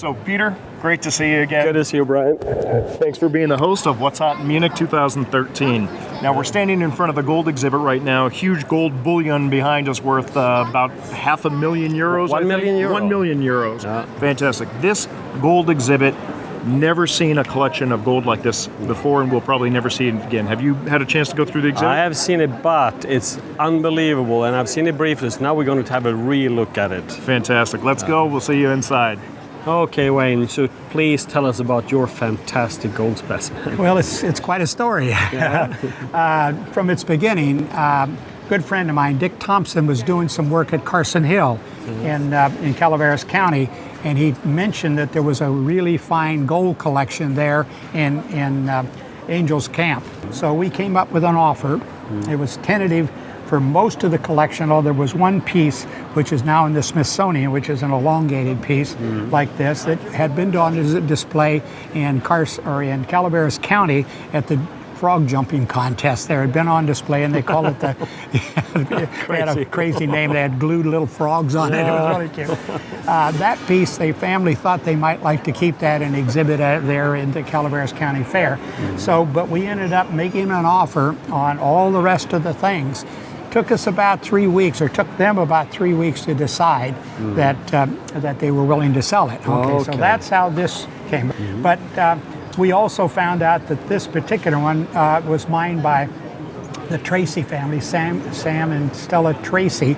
So, Peter, great to see you again. Good to see you, Bryan. Thanks for being the host of What's Hot in Munich 2013. Now, we're standing in front of the gold exhibit right now. Huge gold bullion behind us worth about €500,000. 1 million euro. 1 million euros. Yeah. Fantastic. This gold exhibit, never seen a collection of gold like this before, and we'll probably never see it again. Have you had a chance to go through the exhibit? I have seen it, but it's unbelievable, and I've seen it briefly, so now we're going to have a real look at it. Fantastic. Let's go. We'll see you inside. Okay, Wayne, so please tell us about your fantastic gold specimen. Well, it's quite a story. From its beginning, a good friend of mine, Dick Thompson, was doing some work at Carson Hill in Calaveras County, and he mentioned that there was a really fine gold collection there in Angel's Camp. So we came up with an offer. It was tentative for most of the collection, although there was one piece which is now in the Smithsonian, which is an elongated piece like this that had been on display in Calaveras County at the frog jumping contest. There had been on display, and they call it the they had a crazy name. They had glued little frogs on it. It was really cute. That piece, the family thought they might like to keep that and exhibit it there in the Calaveras County Fair. So, but we ended up making an offer on all the rest of the things. Took us about 3 weeks, or took them about 3 weeks to decide that they were willing to sell it. Okay, so that's how this came. But we also found out that this particular one was mined by the Tracy family, Sam and Stella Tracy,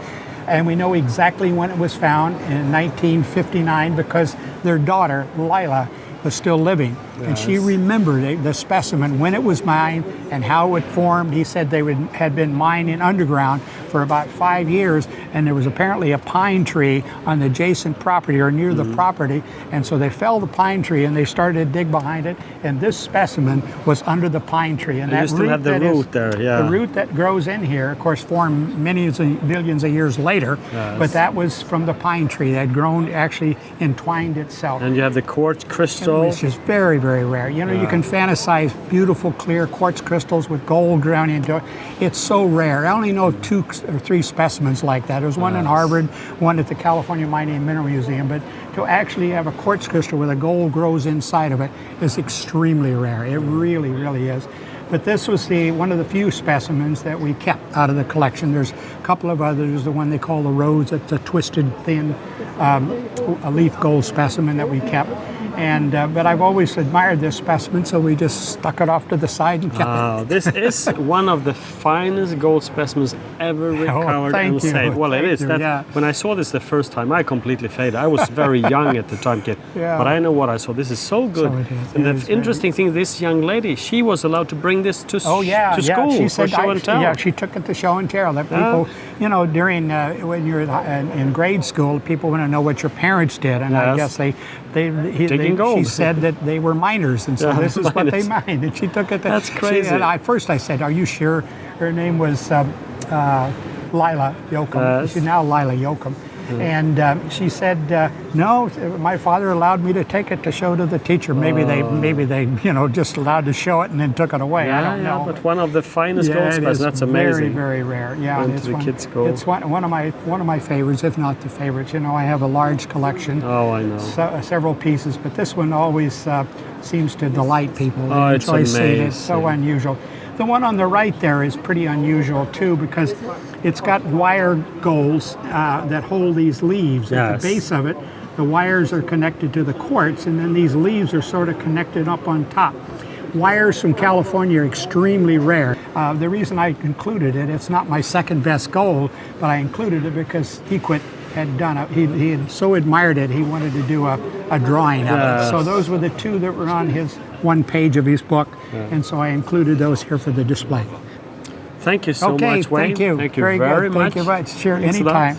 and we know exactly when it was found in 1959 because their daughter, Lila, was still living. And she remembered the specimen, when it was mined and how it formed. He said they had been mining underground for about 5 years, and there was apparently a pine tree on the adjacent property or near the property, and so they felled the pine tree and they started to dig behind it, and this specimen was under the pine tree. And you still have the root there, the root that grows in here, of course, formed millions of years later, but that was from the pine tree that had grown, actually entwined itself. And you have the quartz crystal. Which is very, very rare. You know, you can fantasize beautiful, clear quartz crystals with gold ground into it. It's so rare. I only know of 2 or 3 specimens like that. There's one in Harvard, one at the California Mining and Mineral Museum, but to actually have a quartz crystal where the gold grows inside of it is extremely rare. It really, really is. But this was one of the few specimens that we kept out of the collection. There's a couple of others. The one they call the Rose, it's a twisted, thin a leaf gold specimen that we kept. And but I've always admired this specimen, so we just stuck it off to the side and kept it. This is one of the finest gold specimens ever recovered and saved. Well, it is. When I saw this the first time, I completely faded. I was very young at the time, kid. But I know what I saw. This is so good. So it is. And the interesting thing, this young lady, she was allowed to bring this to school she said, for show and tell. Yeah, she took it to show and tell. That people, you know, during when you're in grade school, people want to know what your parents did, and I guess she said that they were miners, and so this is what they mined. And she took it. That's crazy. And first I said, "Are you sure?" Her name was Lila Yoakum. She's now Lila Yoakum. And she said, "No, my father allowed me to take it to show to the teacher. Maybe they, you know, just allowed to show it and then took it away. I don't know." But one of the finest gold specimens. That's amazing. Very, very rare. Yeah, Went to the kids' school. It's one of my favorites, if not the favorites. You know, I have a large collection. Oh, I know. Several pieces, but this one always seems to delight people. Oh, it's amazing. It's so unusual. The one on the right there is pretty unusual too, because it's got wire golds that hold these leaves. At the base of it, the wires are connected to the quartz, and then these leaves are sort of connected up on top. Wires from California are extremely rare. The reason I included it, it's not my second best gold, but I included it because Equit had done it. He had so admired it, he wanted to do a drawing of it. So those were the 2 that were on his one page of his book, and so I included those here for the display. Thank you so much, Wayne. Thank you. Thank you very very good. much. Thank you very much. Sure, Thanks anytime.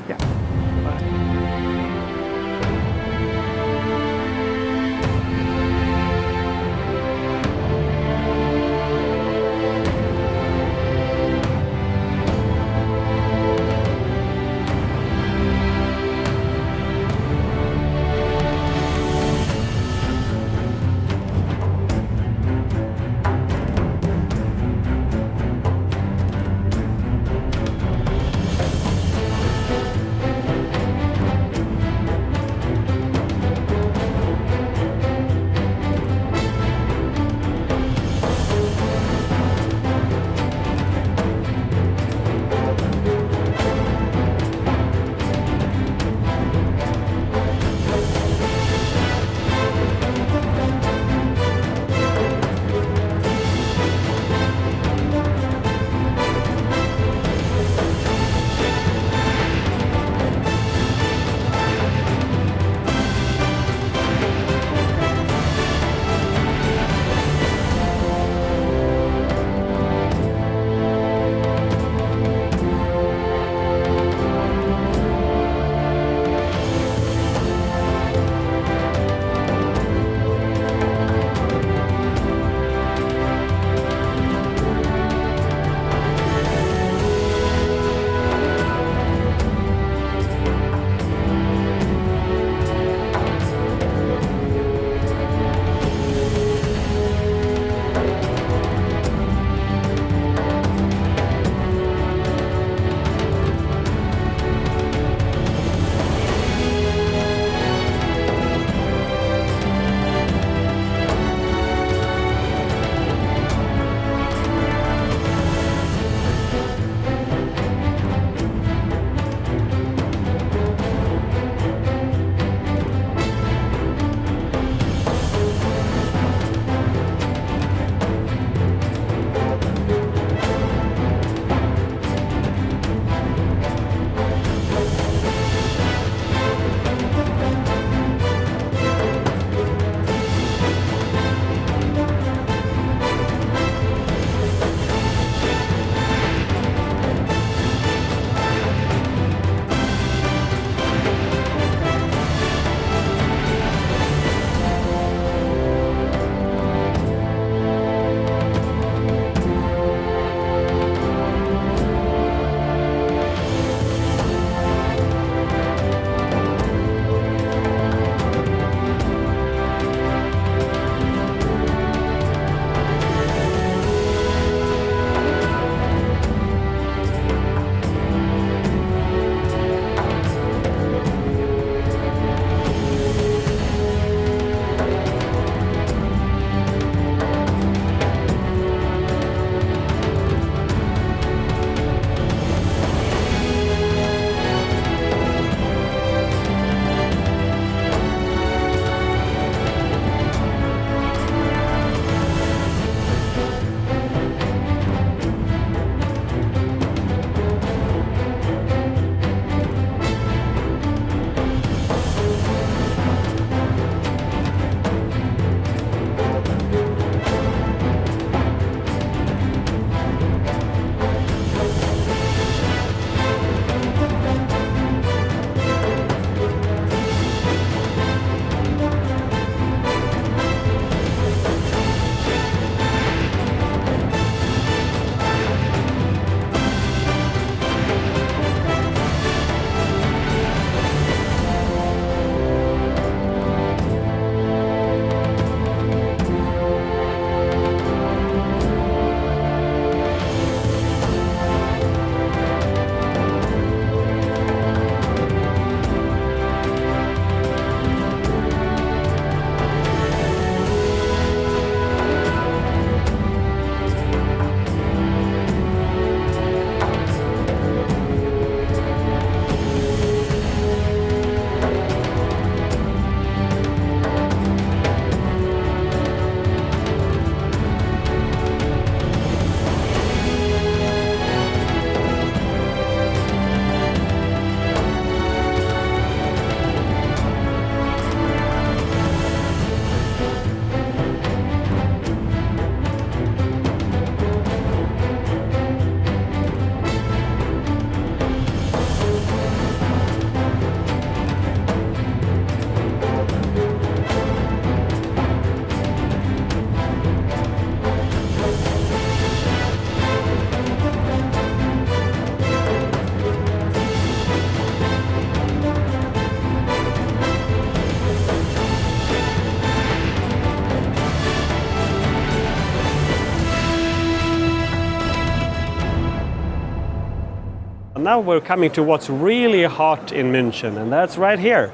Now we're coming to what's really hot in München, and that's right here.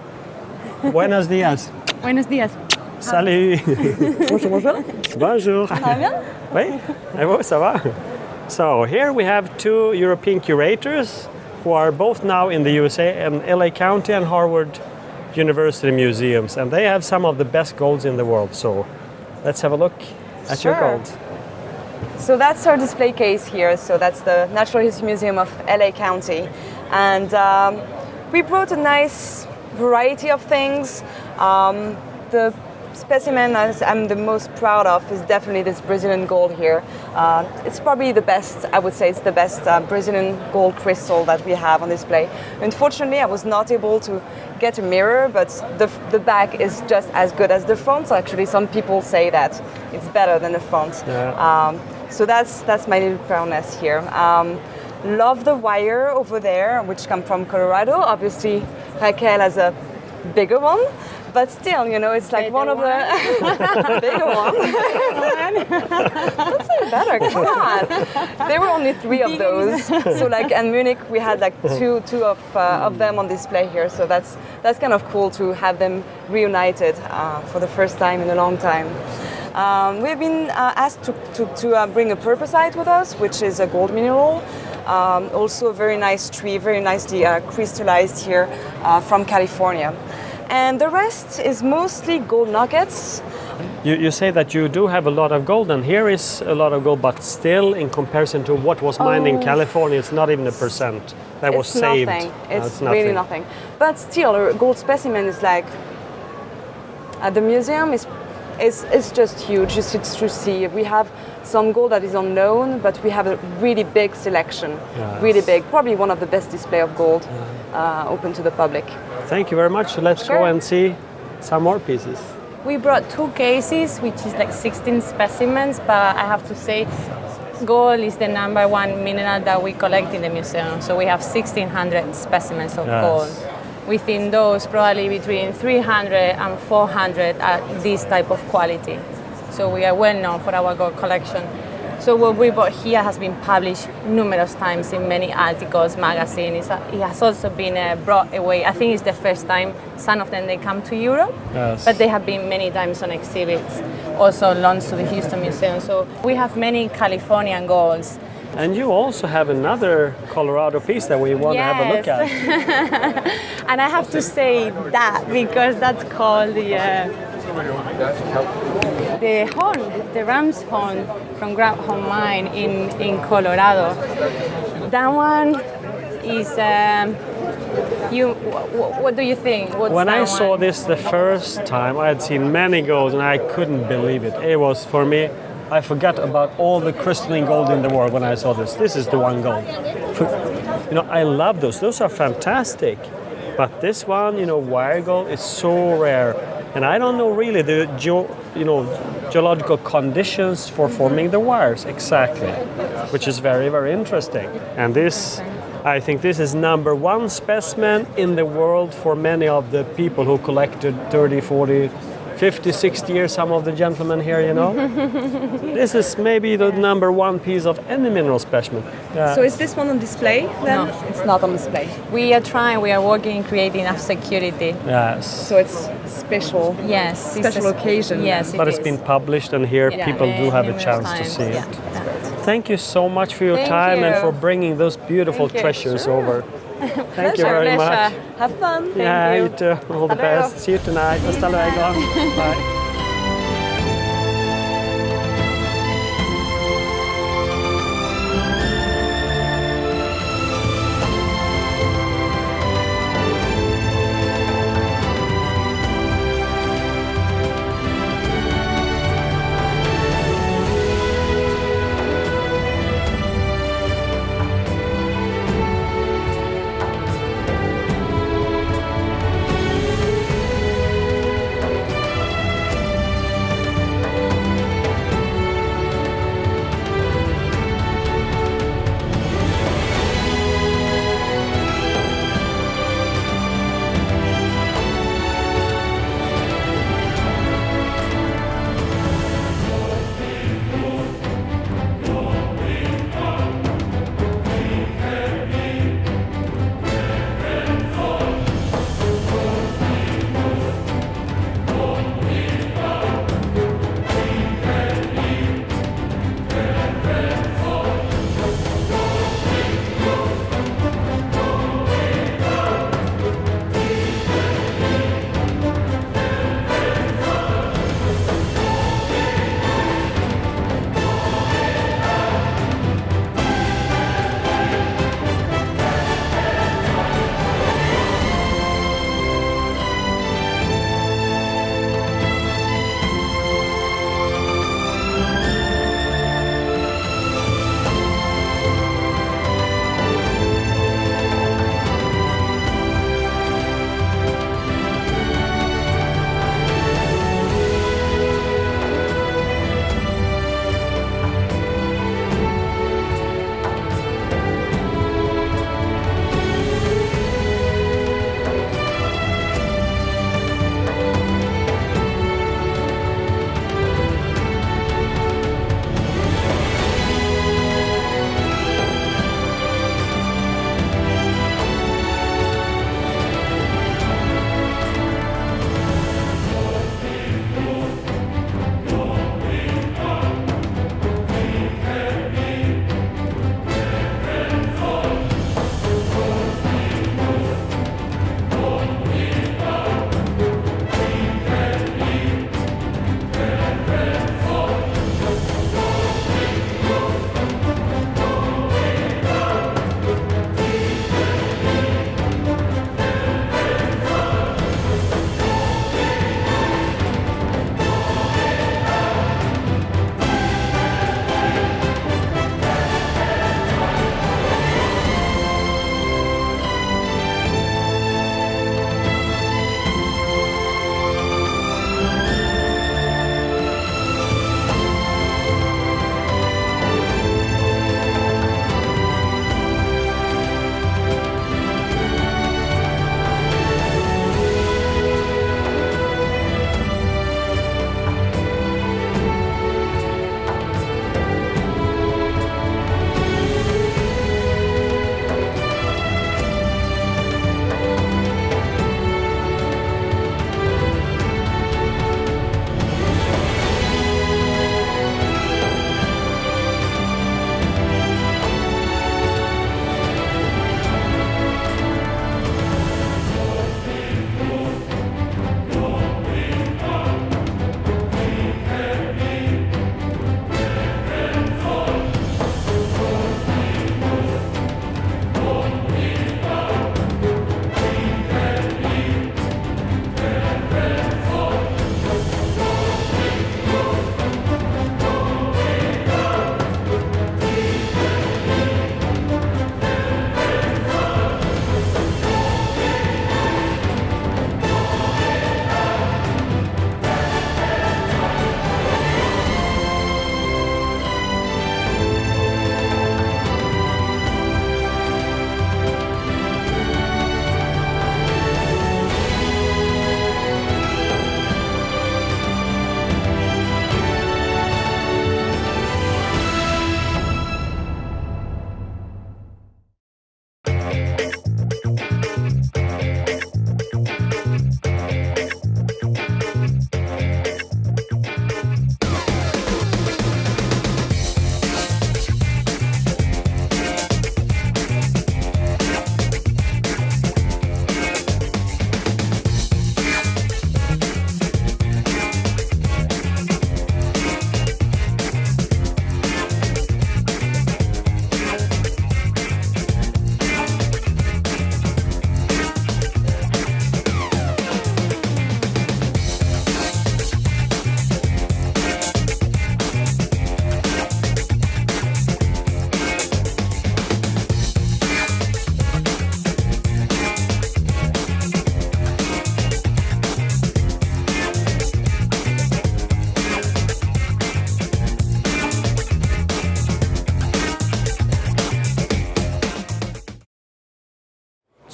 Buenos días. Buenos días. Salut. Bonjour, bonjour. Bonjour. Ça va bien? Oui, ça va. So here we have two European curators who are both now in the USA and LA County and Harvard University museums, and they have some of the best golds in the world. So let's have a look at your gold. So that's our display case here. So that's the Natural History Museum of LA County, and we brought a nice variety of things. The specimen I'm the most proud of is definitely this Brazilian gold here. It's probably the best, I would say it's the best Brazilian gold crystal that we have on display. Unfortunately, I was not able to get a mirror, but the back is just as good as the front. So actually, some people say that it's better than the front. Yeah. So that's my little proudness here. Love the wire over there, which come from Colorado. Obviously, Raquel has a bigger one. But still, you know, it's like one of the bigger one. That's even better. Come on. There were only 3 of those. So, like in Munich, we had like two of them on display here. So that's kind of cool to have them reunited for the first time in a long time. We've been asked to bring a purposite with us, which is a gold mineral. Also a very nice tree, very nicely crystallized here from California. And the rest is mostly gold nuggets. You say that you do have a lot of gold, and here is a lot of gold, but still, in comparison to what was mined in California, it's not even 1% that was saved. Nothing. It's nothing. Really nothing. But still, a gold specimen is like at the museum is just huge. It's to see. We have some gold that is unknown, but we have a really big selection. Yes. Really big. Probably one of the best display of gold open to the public. Thank you very much. So let's go and see some more pieces. We brought 2 cases, which is like 16 specimens, but I have to say gold is the #1 mineral that we collect in the museum. So we have 1,600 specimens of gold. Within those, probably between 300 and 400 are this type of quality. So we are well known for our gold collection. So what we brought here has been published numerous times in many articles, magazines. It has also been brought away. I think it's the first time some of them they come to Europe, but they have been many times on exhibits, also launched to the Houston Museum. So we have many Californian golds. And you also have another Colorado piece that we want to have a look at. And I have to say that because that's called the horn, the ram's horn from Grabhorn Mine in Colorado. That one is. What do you think? When I saw this the first time, I had seen many golds and I couldn't believe it. It was, for me, I forgot about all the crystalline gold in the world when I saw this. This is the one gold. You know, I love those. Those are fantastic. But this one, you know, wire gold is so rare. And I don't know really the geological conditions for forming the wires exactly, which is very, very interesting. And this, I think this is #1 specimen in the world for many of the people who collected 30, 40, 50, 60 years, some of the gentlemen here, you know. This is maybe the #1 piece of any mineral specimen. Yeah. So is this one on display then? No. It's not on display. We are working in creating enough security. Yes. So it's special. Yes. Special occasion. Yes, But it's been published, and here people do have a chance to see it. Thank you so much for your time and for bringing those beautiful treasures over. Thank you very much. Have fun. Yeah, you too. All the best. See you tonight. Hasta luego. Bye.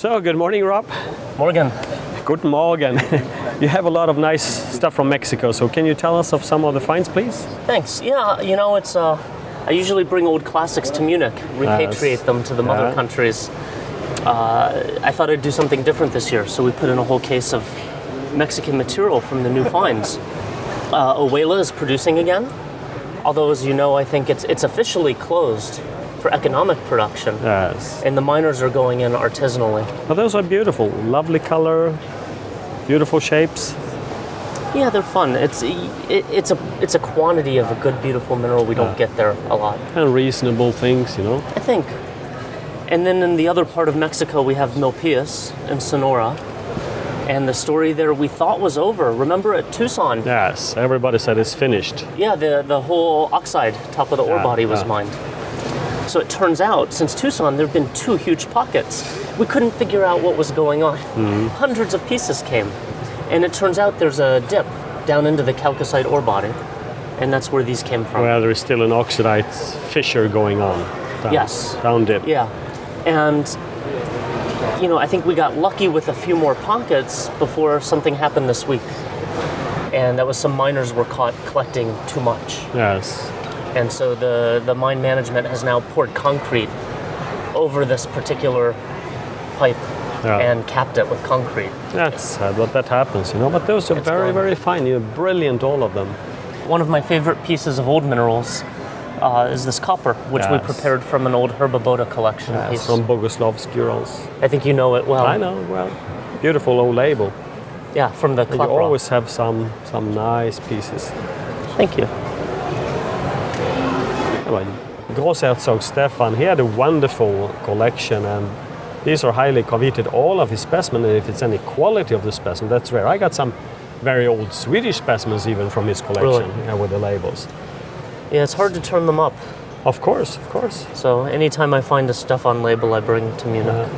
So, good morning, Rob. Morgan. Good morning. You have a lot of nice stuff from Mexico, so can you tell us of some of the finds, please? Thanks. Yeah, you know, it's I usually bring old classics to Munich, repatriate them to the mother countries. I thought I'd do something different this year, so we put in a whole case of Mexican material from the new finds. Ohuela is producing again, although, as you know, I think it's officially closed for economic production. Yes. And the miners are going in artisanally. Well, those are beautiful. Lovely color, beautiful shapes. Yeah, they're fun. It's a quantity of a good, beautiful mineral we don't get there a lot. And reasonable things, you know. I think. And then in the other part of Mexico, we have Milpias in Sonora. And the story there we thought was over. Remember at Tucson? Yes, everybody said it's finished. Yeah, the whole oxide top of the ore body was mined. So it turns out, since Tucson, there have been 2 huge pockets. We couldn't figure out what was going on. Hundreds of pieces came. And it turns out there's a dip down into the chalcocite ore body. And that's where these came from. Well, there is still an oxidite fissure going on. Yes. Down dip. Yeah. And, you know, I think we got lucky with a few more pockets before something happened this week. And that was some miners were caught collecting too much. Yes. And so the mine management has now poured concrete over this particular pipe and capped it with concrete. That's sad, but that happens, you know. But those are very fine. You're brilliant, all of them. One of my favorite pieces of old minerals is this copper, which we prepared from an old Swoboda collection piece. From Boguslav's Urals. I think you know it well. I know, well. Beautiful old label. Yeah, from the You Klapra. always have some nice pieces. Thank you. Großherzog Stefan, he had a wonderful collection, and these are highly coveted, all of his specimens. And if it's any quality of the specimen, that's rare. I got some very old Swedish specimens even from his collection with the labels. Yeah, it's hard to turn them up. Of course, of course. So anytime I find a Stefan label, I bring to Munich.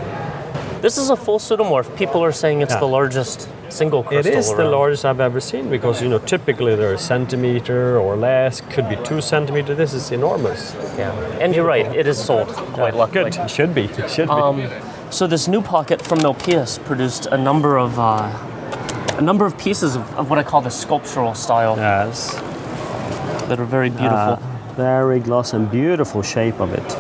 This is a full pseudomorph. People are saying it's the largest single crystal It is around. the largest I've ever seen, because, you know, typically they're a centimeter or less, could be 2 centimeters. This is enormous. Yeah, and you're right, it is sold quite luckily. Good, it should be. It should be. So this new pocket from Milpias produced a number of pieces of what I call the sculptural style Yes. that are very beautiful. Very glossy and beautiful shape of it.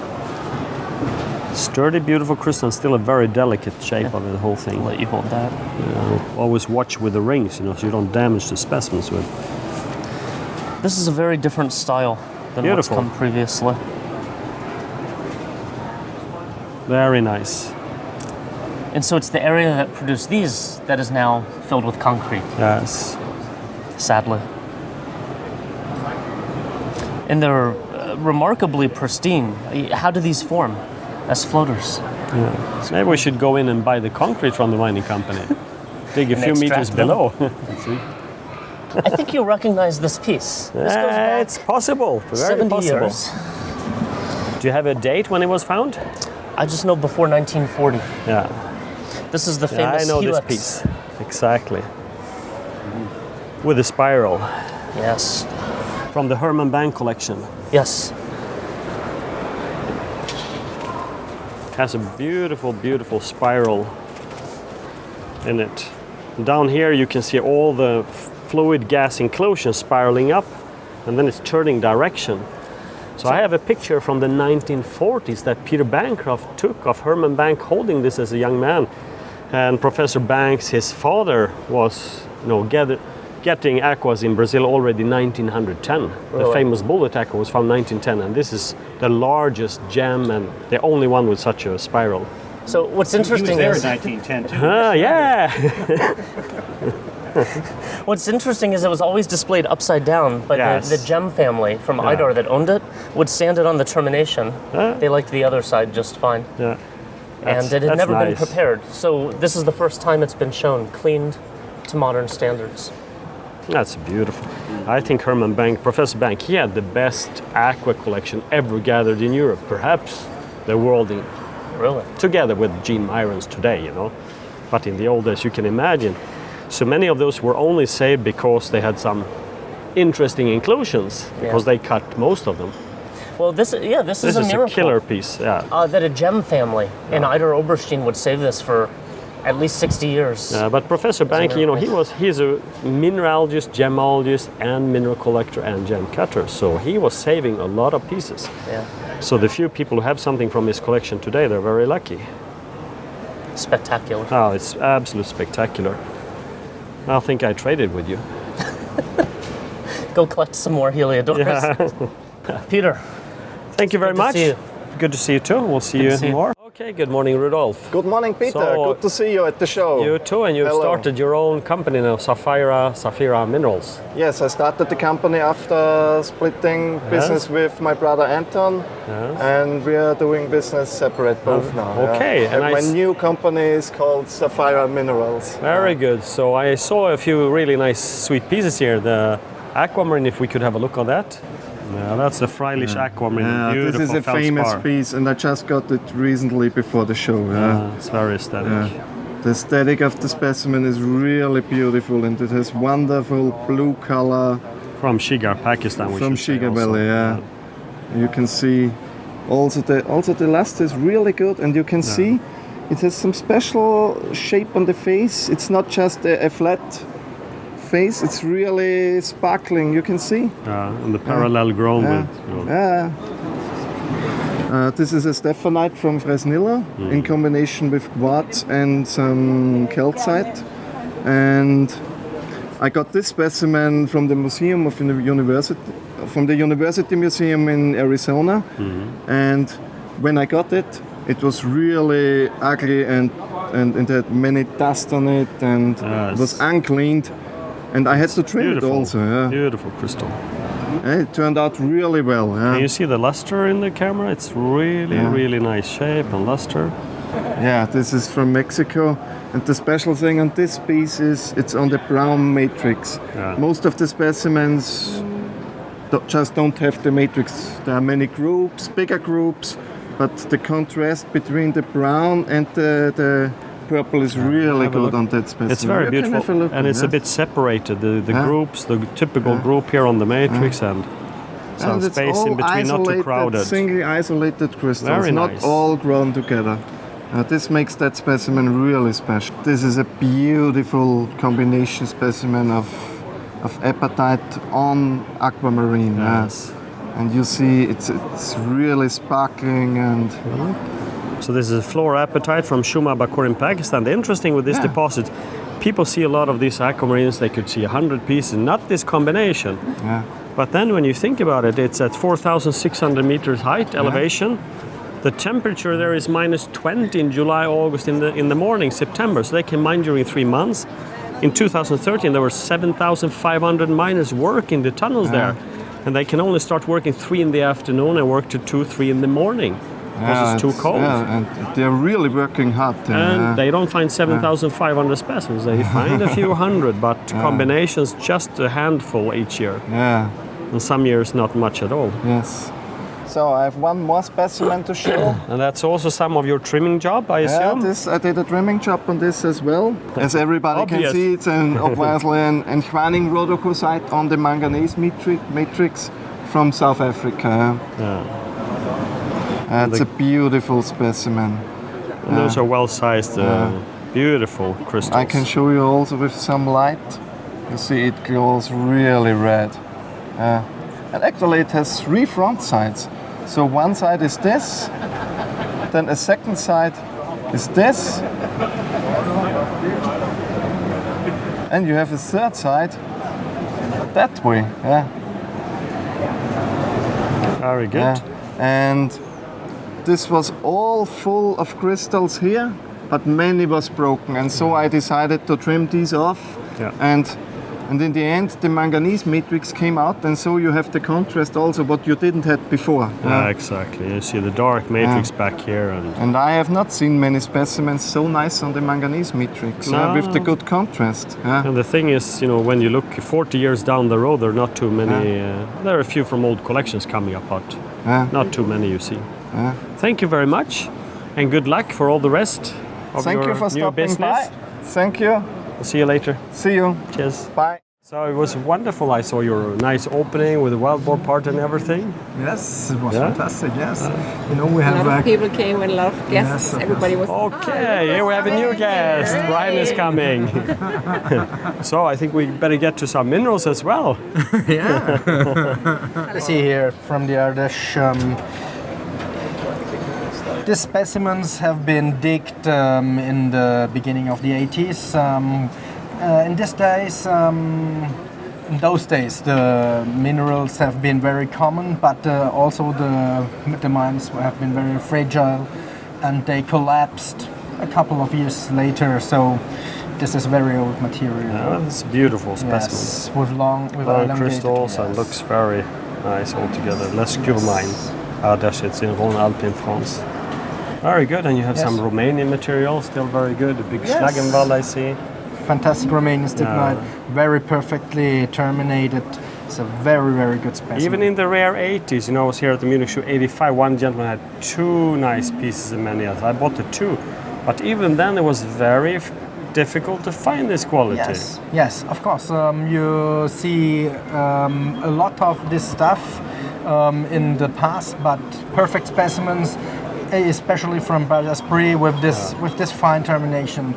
Sturdy, beautiful crystal, and still a very delicate shape of the whole thing. I'll let you hold that. Always watch with the rings, you know, so you don't damage the specimens with. This is a very different style than what's come previously. Very nice. And so it's the area that produced these that is now filled with concrete, Yes. sadly. And they're remarkably pristine. How do these form as floaters? Yeah. So maybe we should go in and buy the concrete from the mining company. Dig a And few meters extract them. below. I think you'll recognize this piece. This goes back It's possible. Very 70 possible. years. Do you have a date when it was found? I just know before 1940. Yeah. This is the famous I know helix. this piece. Exactly. With a spiral. Yes. From the Herman Bank collection. Yes. Has a beautiful, beautiful spiral in it. Down here you can see all the fluid gas inclusions spiraling up, and then it's turning direction. So I have a picture from the 1940s that Peter Bancroft took of Herman Bank holding this as a young man. And Professor Banks, his father, was, you know, getting aquas in Brazil already in 1910. The famous bullet aqua was found 1910, and this is the largest gem and the only one with such a spiral. So what's interesting He was is there in 1910 too. Yeah. what's interesting is it was always displayed upside down, but Yes. the Gem family from Idar that owned it would stand it on the termination. They liked the other side just fine. Yeah. And it had that's never been nice. prepared. So this is the first time it's been shown, cleaned to modern standards. That's beautiful. I think Herman Bank, Professor Bank, he had the best aqua collection ever gathered in Europe, perhaps the world, Really? together with Gene Myron's today, you know. But in the old days, you can imagine. So many of those were only saved because they had some interesting inclusions, because they cut most of them. Well, this is a This miracle. is a killer piece. Yeah. That a gem family in Eider Oberstein would save this for at least 60 years. But Professor Banke, you know, he's a mineralogist, gemologist, and mineral collector and gem cutter. So he was saving a lot of pieces. Yeah. So the few people who have something from his collection today, they're very lucky. Spectacular. Oh, it's absolutely spectacular. I think I traded with you. Go collect some more Heliodorus. Yeah. Peter. Thank you very Good to much. see you. Good to see you too. We'll see you more. Okay, good morning, Rudolf. Good morning, Peter. So, good to see you at the show. You too, and you've Hello. started your own company now, Saphira Minerals. Yes, I started the company after splitting business with my brother Anton, and we are doing business separate both now. Okay, And and my new company is called Saphira Minerals. Very good. So I saw a few really nice, sweet pieces here. The aquamarine, if we could have a look on that. Yeah, that's the Freilich aquamarine. Beautiful this is a famous feldspar. piece, and I just got it recently before the show. It's very aesthetic. The aesthetic of the specimen is really beautiful, and it has wonderful blue color. From Shigar, Pakistan. we From should say Shigar also. Valley, yeah. You can see also the luster is really good, and you can see it has some special shape on the face. It's not just a flat face, it's really sparkling, you can see. And the parallel grown with. You know, This is a stephanite from Fresnillo in combination with quartz and some calcite. And I got this specimen from the museum of the university, from the University Museum in Arizona. And when I got it, it was really ugly and it had many dust on it, and it was uncleaned. And I had to trim it also. Yeah. Beautiful crystal. It turned out really well. Can you see the luster in the camera? It's really nice shape and luster. Yeah, this is from Mexico. And the special thing on this piece is it's on the brown matrix. Most of the specimens just don't have the matrix. There are many groups, bigger groups, but the contrast between the brown and the purple is really good on that specimen. It's very beautiful, and it's a bit separated. The groups, the typical group here on the matrix, and some space in between, not too crowded. Singly isolated crystals, Very not nice. all grown together. This makes that specimen really special. This is a beautiful combination specimen of apatite on aquamarine. Yes. And you see it's really sparkling and. So this is a fluoroapatite from Shuma Bakur in Pakistan. The interesting with this deposit, people see a lot of these aquamarines, they could see 100 pieces, not this combination. But then when you think about it, it's at 4,600 meters height elevation. The temperature there is minus 20 in July, August, in the morning, September. So they can mine during 3 months. In 2013, there were 7,500 miners working the tunnels there. And they can only start working 3 in the afternoon and work to 2, 3 in the morning. Because it's too cold. And they're really working hard. And they don't find 7,500 specimens. They find a few hundred, but combinations just a handful each year. And some years not much at all. Yes. So I have one more specimen to show. And that's also some of your trimming job, I assume? I did a trimming job on this as well. As everybody can see, it's obviously an Enchwaning rhodochrosite on the manganese matrix from South Africa. It's a beautiful specimen. And those are well-sized, beautiful crystals. I can show you also with some light. You see it glows really red. And actually it has 3 front sides. So one side is this, then a second side is this, and you have a third side that way. Very good. And this was all full of crystals here, but many was broken, and so I decided to trim these off. And in the end, the manganese matrix came out, and so you have the contrast also what you didn't have before. Exactly. You see the dark matrix back here. And I have not seen many specimens so nice on the manganese matrix with the good contrast. And the thing is, you know, when you look 40 years down the road, there are not too many. There are a few from old collections coming up, but not too many you see. Thank you very much, and good luck for all the rest of Thank your you for new stopping business. by. Thank you. I'll see you later. See you. Cheers. Bye. So it was wonderful. I saw your nice opening with the wild boar part and everything. Yes, it was fantastic. Yes, you know we have a lot of people came and a lot of guests. Everybody was. Okay, here we have a new guest. Bryan is coming. So I think we better get to some minerals as well. Yeah. See here from the Ardèche. These specimens have been digged in the beginning of the 80s. In those days, the minerals have been very common, but also the mines have been very fragile, and they collapsed a couple of years later. So this is very old material. Yeah, it's beautiful specimen. Yes, with long crystals, and looks very nice altogether. Lescure mine, Ardèche. It's in Alpine, France. Very good, and you have some Romanian material, still very good. A big Schlagenwald, I see. Fantastic Romanian stibnite, very perfectly terminated. It's a very, very good specimen. Even in the rare 80s, you know, I was here at the Munich Show 85, one gentleman had two nice pieces of many. I bought the two, but even then it was very difficult to find this quality. Yes, of course. You see a lot of this stuff in the past, but perfect specimens, especially from Bas-Esprit with this fine termination,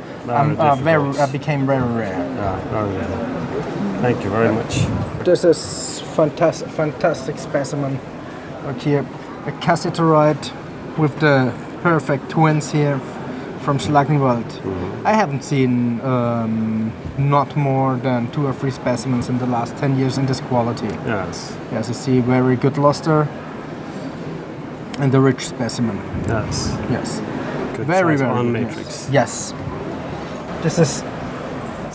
became very rare. Yeah, very rare. Thank you very much. This is fantastic specimen. Look here, a cassiterite with the perfect twins here from Schlagenwald. I haven't seen not more than 2 or 3 specimens in the last 10 years in this quality. Yes, you see very good luster. And the rich specimen. Yes. Good very on good. matrix. Yes. This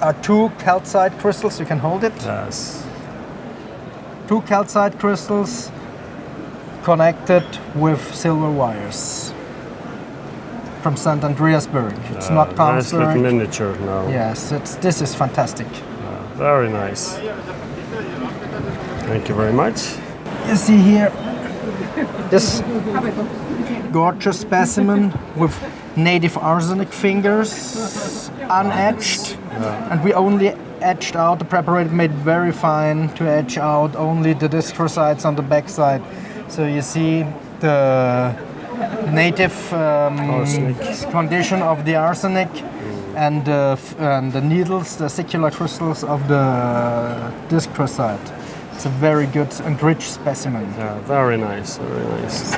are 2 calcite crystals. You can hold it. Yes. 2 calcite crystals connected with silver wires from St. Andreasberg. It's not nice little Kongsberg. miniature now. Yes, this is fantastic. Very nice. Thank you very much. You see here this gorgeous specimen with native arsenic fingers, unetched, and we only etched out the preparation, made very fine to etch out only the dyschrosites on the backside. So you see the native condition of the arsenic and the needles, the secular crystals of the dyschrosite. It's a very good and rich specimen. Yeah, very nice, very nice.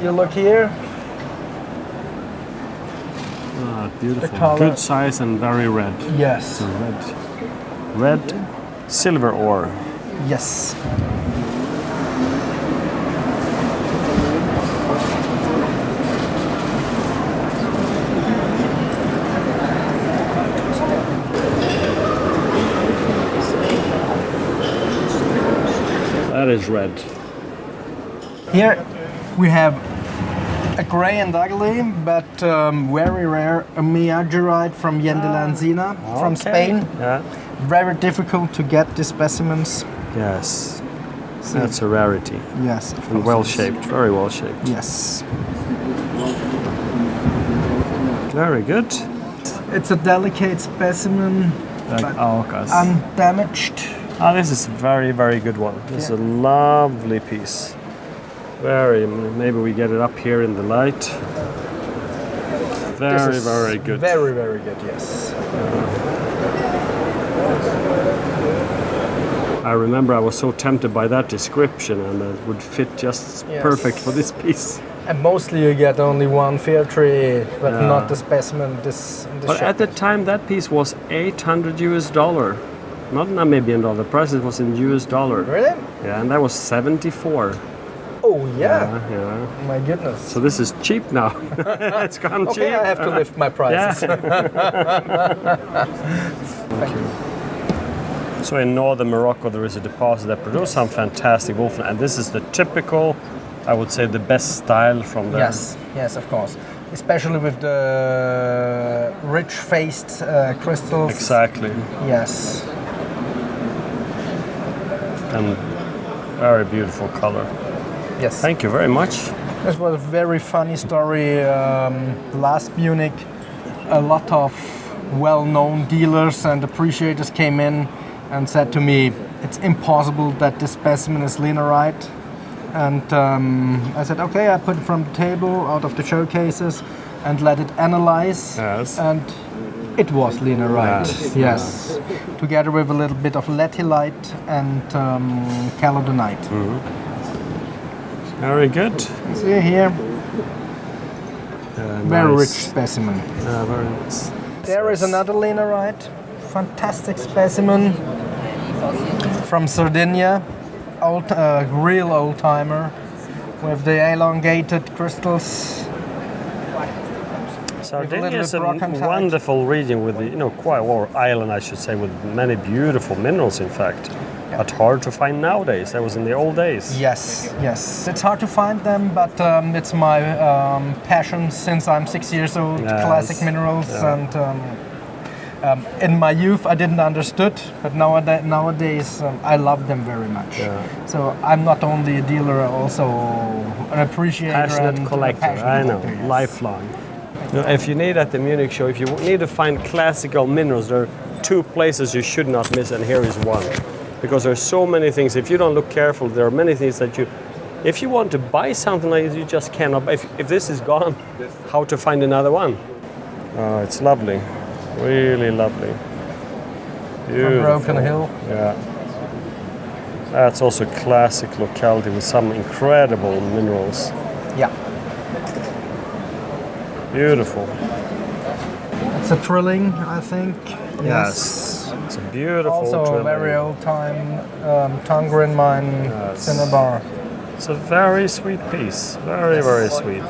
You look here. Beautiful. Good size and very red. Yes. So red silver ore. Yes. That is red. Here we have a grey and ugly, but very rare, a Miagurite from Yendelanzina from Spain. Yeah. Very difficult to get these specimens. Yes. That's a rarity. Yes. And well shaped, very well shaped. Yes. Very good. It's a delicate specimen, undamaged. This is a very, very good one. This is a lovely piece. Maybe we get it up here in the light. Very, very good. Very, very good, yes. I remember I was so tempted by that description, and it would fit just perfect for this piece. And mostly you get only one fair tree, but not the specimen. But at the time, that piece was $800 US. Not Namibian dollar. The price was in US dollar. Really? Yeah, and that was 74. Oh yeah. Yeah. My goodness. So this is cheap now. It's gone cheap. Okay, I have to lift my prices. Thank you. So in northern Morocco there is a deposit that produces some fantastic wolfram, and this is the typical, I would say, the best style from there. Yes, of course. Especially with the rich-faced crystals. Exactly. Yes. And very beautiful color. Yes. Thank you very much. This was a very funny story. Last Munich, a lot of well-known dealers and appreciators came in and said to me, it's impossible that this specimen is linerite. And I said, okay, I put it from the table out of the showcases and let it analyze. Yes. And it was linerite, yes. Together with a little bit of latellite and caledonite. Very good. You see here, very nice. rich specimen. Very nice. There is another linerite, fantastic specimen from Sardinia, real old timer with the elongated crystals. Sardinia is a wonderful region with, or island, I should say, with many beautiful minerals, in fact. But hard to find nowadays. That was in the old days. Yes. It's hard to find them, but it's my passion since I'm 6 years old. Yes. Classic minerals, and in my youth I didn't understood, but nowadays I love them very much. So I'm not only a dealer, also an appreciator, passionate and collector. I know, yes. lifelong. If you need at the Munich Show, if you need to find classical minerals, there are 2 places you should not miss, and here is one. Because there's so many things. If you don't look careful, there are many things that if you want to buy something like this, you just cannot. If this is gone, how to find another one? Oh, it's lovely, really lovely. Beautiful. From Broken Hill. Yeah. That's also a classic locality with some incredible minerals. Yeah. Beautiful. It's a trilling, I think. Yes. It's a beautiful also trilling. a very old time Tungren mine cinnabar. It's a very sweet piece. Very, very sweet.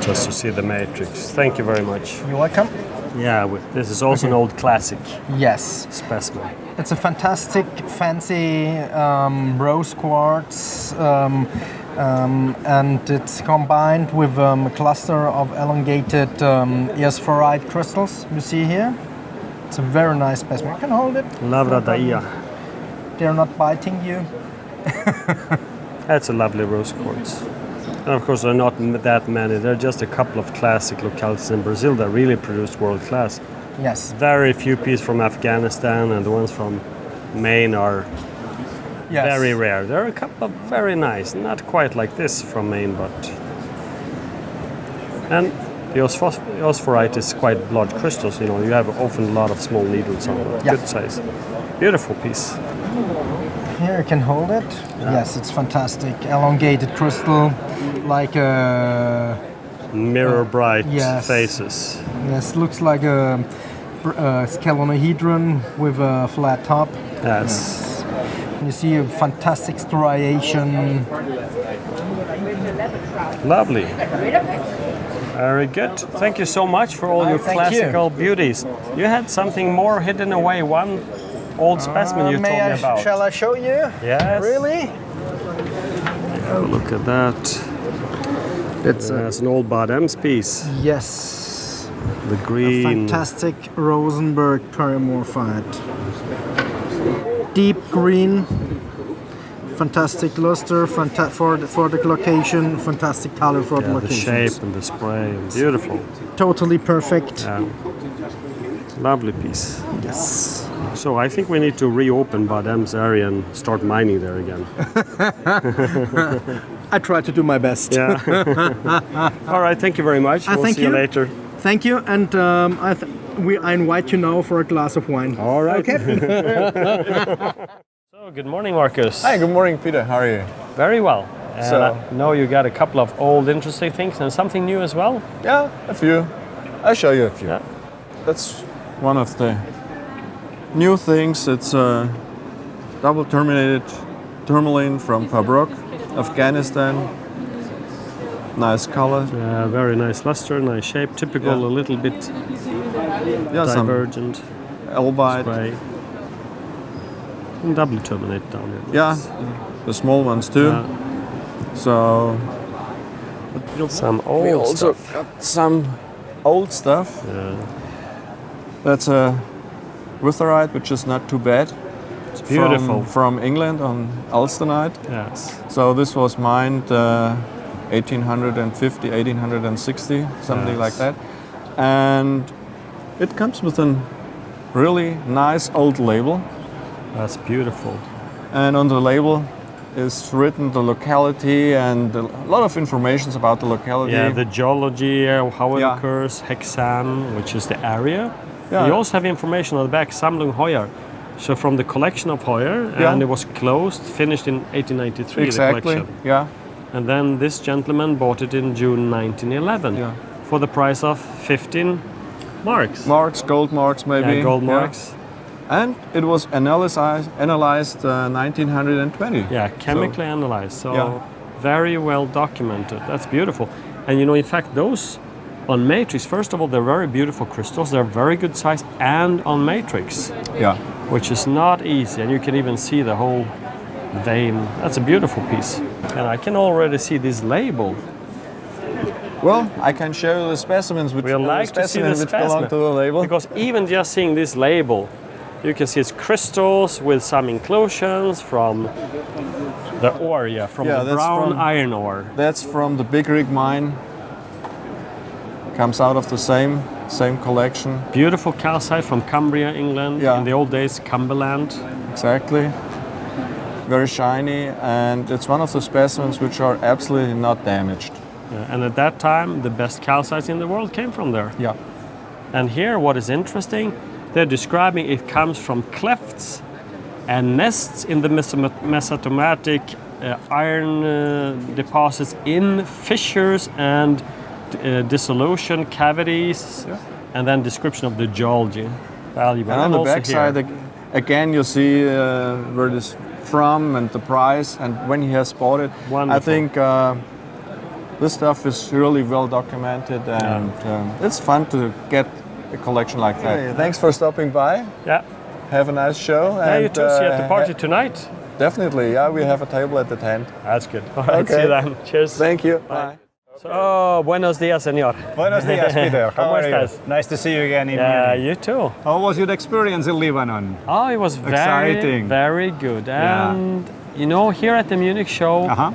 Just to see the matrix. Thank you very much. You're welcome. Yeah, this is also an old classic. Yes. Specimen. It's a fantastic, fancy rose quartz, and it's combined with a cluster of elongated eosphorite crystals. You see here? It's a very nice specimen. You can hold it. Lavradaya. They're not biting you. That's a lovely rose quartz. And of course, there are not that many. There are just a couple of classic localities in Brazil that really produced world class. Yes. Very few pieces from Afghanistan, and the ones from Maine are very rare. There are a couple of very nice, not quite like this from Maine, but. And the phosphorite is quite blood crystals. You have often a lot of small needles on it. Good size. Beautiful piece. Here you can hold it. Yeah. Yes, it's fantastic. Elongated crystal, like a mirror bright yes. faces. Yes, looks like a scalenohedron with a flat top. Yes. And you see a fantastic striation. Lovely. Very good. Thank you so much for all your classical beauties. You had something more hidden away. One old specimen you told me about. Shall I show you? Yes. Really? Oh, look at that. It's an old Badems piece. Yes. The green. A fantastic Rosenberg perimorphite. Deep green. Fantastic luster, for the location, fantastic color for the location. The shape and the spray, beautiful. Totally perfect. Yeah. Lovely piece. Yes. So I think we need to reopen Badem's area and start mining there again. I try to do my best. Yeah. All right, thank you very much. We'll see you later. Thank you, and I invite you now for a glass of wine. All right. Okay. So, good morning, Marcus. Hi, good morning, Peter. How are you? Very well. So, I know you got a couple of old interesting things and something new as well. Yeah, a few. I'll show you a few. Yeah. That's one of the new things. It's a double terminated tourmaline from Pabroc, Afghanistan. Nice color. Yeah, very nice luster, nice shape. Typical, a little bit divergent. Elbite. Spray. And double terminate down here. Yeah, the small ones too. Yeah. So some old we also stuff. got some old stuff. Yeah. That's a witherite, which is not too bad. It's beautiful. From England on alstonite. Yes. So this was mined 1850, 1860, something like that. And it comes with a really nice old label. That's beautiful. And on the label is written the locality and a lot of information about the locality. Yeah, the geology, how it Yeah. occurs, hexan, which is the area. Yeah. You also have information on the back, Sammlung Heuer. So from the collection of Heuer, Yeah. and it was closed, finished in 1893, the Exactly, collection. yeah. And then this gentleman bought it in June 1911 Yeah. for the price of 15 marks. Marks, gold marks maybe. Yeah, gold marks. And it was analyzed 1920. Yeah, chemically analyzed. So Yeah. very well documented. That's beautiful. And you know, in fact, those on matrix, first of all, they're very beautiful crystals. They're very good size and on matrix, Yeah. which is not easy. And you can even see the whole vein. That's a beautiful piece. And I can already see this label. Well, I can show you the specimens which, We like to see the which belong specimen. to the label. Because even just seeing this label, you can see it's crystals with some inclusions from the ore, from Yeah, the that's brown from- iron ore. That's from the Big Rig mine. Comes out of the same collection. Beautiful calcite from Cumbria, England. Yeah. In the old days, Cumberland. Exactly. Very shiny, and it's one of the specimens which are absolutely not damaged. And at that time, the best calcites in the world came from there. Yeah. And here, what is interesting, they're describing it comes from clefts and nests in the mesotomatic iron deposits in fissures and dissolution cavities, and then description of the geology. Valuable. And on the also back side, again, you see where it is from and the price, and when he has bought it. Wonderful. I think this stuff is really well documented, and it's fun to get a collection like that. Hey, thanks for stopping by. Yeah. Have a nice show. Yeah, you too. See you at the party tonight. Definitely, yeah. We have a table at the tent. That's good. All right, see you then. Cheers. Thank you. Bye. So, buenos dias, señor. Buenos dias, Peter. How ¿Cómo are you? estás? Nice to see you again in Yeah, Munich. you too. How was your experience in Lebanon? Oh, it was very, Exciting. very good. Yeah. And you know, here at the Munich Show, Uh-huh.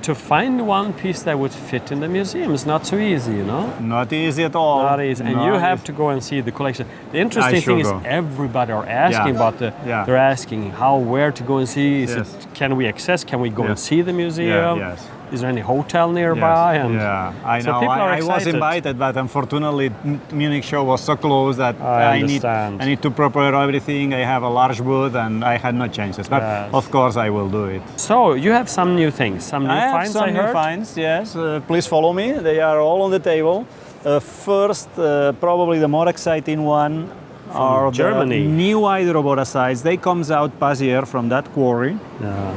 to find one piece that would fit in the museum is not so easy, you know. Not easy at all. Not easy, and you have to go and see the collection. The interesting thing is go. everybody are asking about the. Yeah. They're asking where to go and see. Is Yes. it, can we access? Can we go and Yes. see the museum? Yeah, yes. Is there any hotel nearby? Yes. And Yeah, I so know. people are I was excited. invited, but unfortunately, Munich Show was so close that I need understand. to prepare everything. I have a large booth, and I had no chances. But Yes. of course, I will do it. So you have some new things, some new I have finds. some I new heard. finds. Yes, please follow me. They are all on the table. First, probably the more exciting one are Germany. the new hydroborosites. They comes out past year from that quarry. Yeah.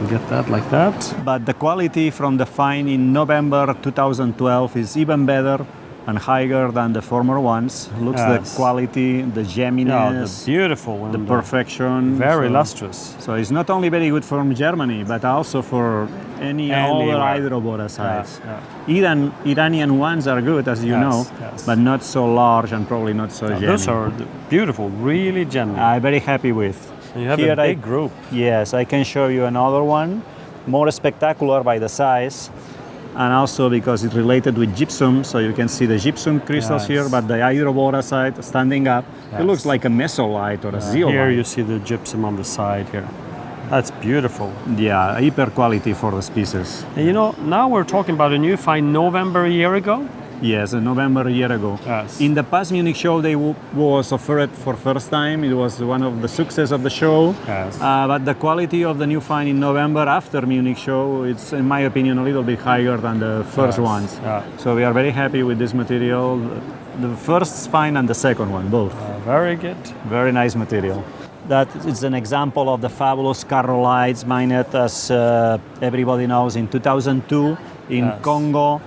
Get that like that. But the quality from the find in November 2012 is even better and higher than the former ones. Looks Yes. the quality, the gemminess, the beautiful one. the perfection. Very So- lustrous. So it's not only very good from Germany, but also for any other Anywhere. hydroborosites. Yeah, Even Iranian ones are good, as you Yes, know, yes. but not so large and probably not so gemmy. Those are beautiful, really genuine. I'm very happy with. And you have Here a big group. Yes, I can show you another one, more spectacular by the size, and also because it's related with gypsum, so you can see the gypsum crystals Yes. here, but the hydroborosite standing up, Yes. it looks like a mesolite or a zeolite. Here you see the gypsum on the side here. That's beautiful. Yeah, hyper quality for the species. And you know, now we're talking about a new find November a year ago. Yes, in November a year ago. Yes. In the past Munich show, they was offered for first time. It was one of the success of the show. Yes. But the quality of the new find in November after Munich show, it's in my opinion a little bit higher than the first Yes. ones. Yeah. So we are very happy with this material. The first find and the second one, both. Very good. Very nice material. That is an example of the fabulous carolites mined, as everybody knows, in 2002 in Yes. Congo.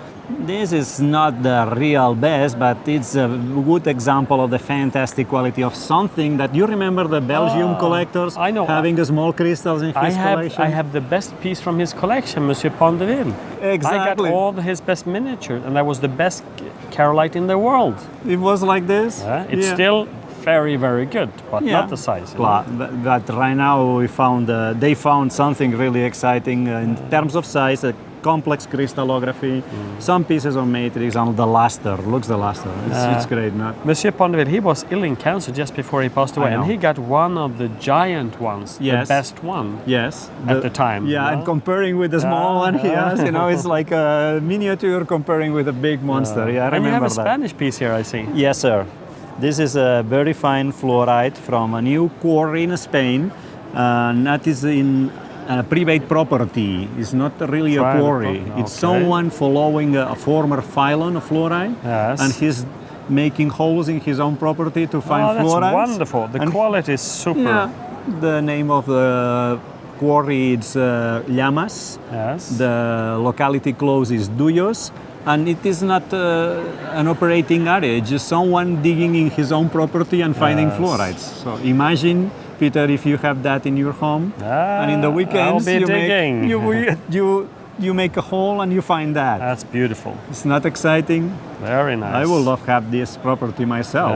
This is not the real best, but it's a good example of the fantastic quality of something that you remember the Belgium collectors I know. having the small crystals in his collection. I have the best piece from his collection, Monsieur Pondeville. Exactly. I got all his best miniatures, and that was the best carolite in the world. It was like this. It's Yeah. still very, very good, but Yeah. not the size. you know. But right now we found they found something really exciting in terms of size. complex crystallography, some pieces of matrix, and the luster. Looks the luster. It's great. No? Monsieur Pondeville, he was ill in cancer just before he passed away, and he got one of the giant ones, the best one. Yes. At the time. Yeah, and comparing with the small one, yes, you know, it's like a miniature comparing with a big monster. Yeah, I remember that. And you have a Spanish piece here, I see. Yes, sir. This is a very fine fluorite from a new quarry in Spain, and that is in private property. It's not really a quarry. It's someone following a former phylon of fluorite, and he's making holes in his own property to find fluorides. That's wonderful. The quality is super. Yeah, the name of the quarry is Llamas. Yes. The locality close is Duyos. And it is not an operating area, it's just someone digging in his own property and finding fluorides. So imagine, Peter, if you have that in your home, and in the weekends you make a hole and you find that. That's beautiful. It's not exciting? Very nice. I would love to have this property myself,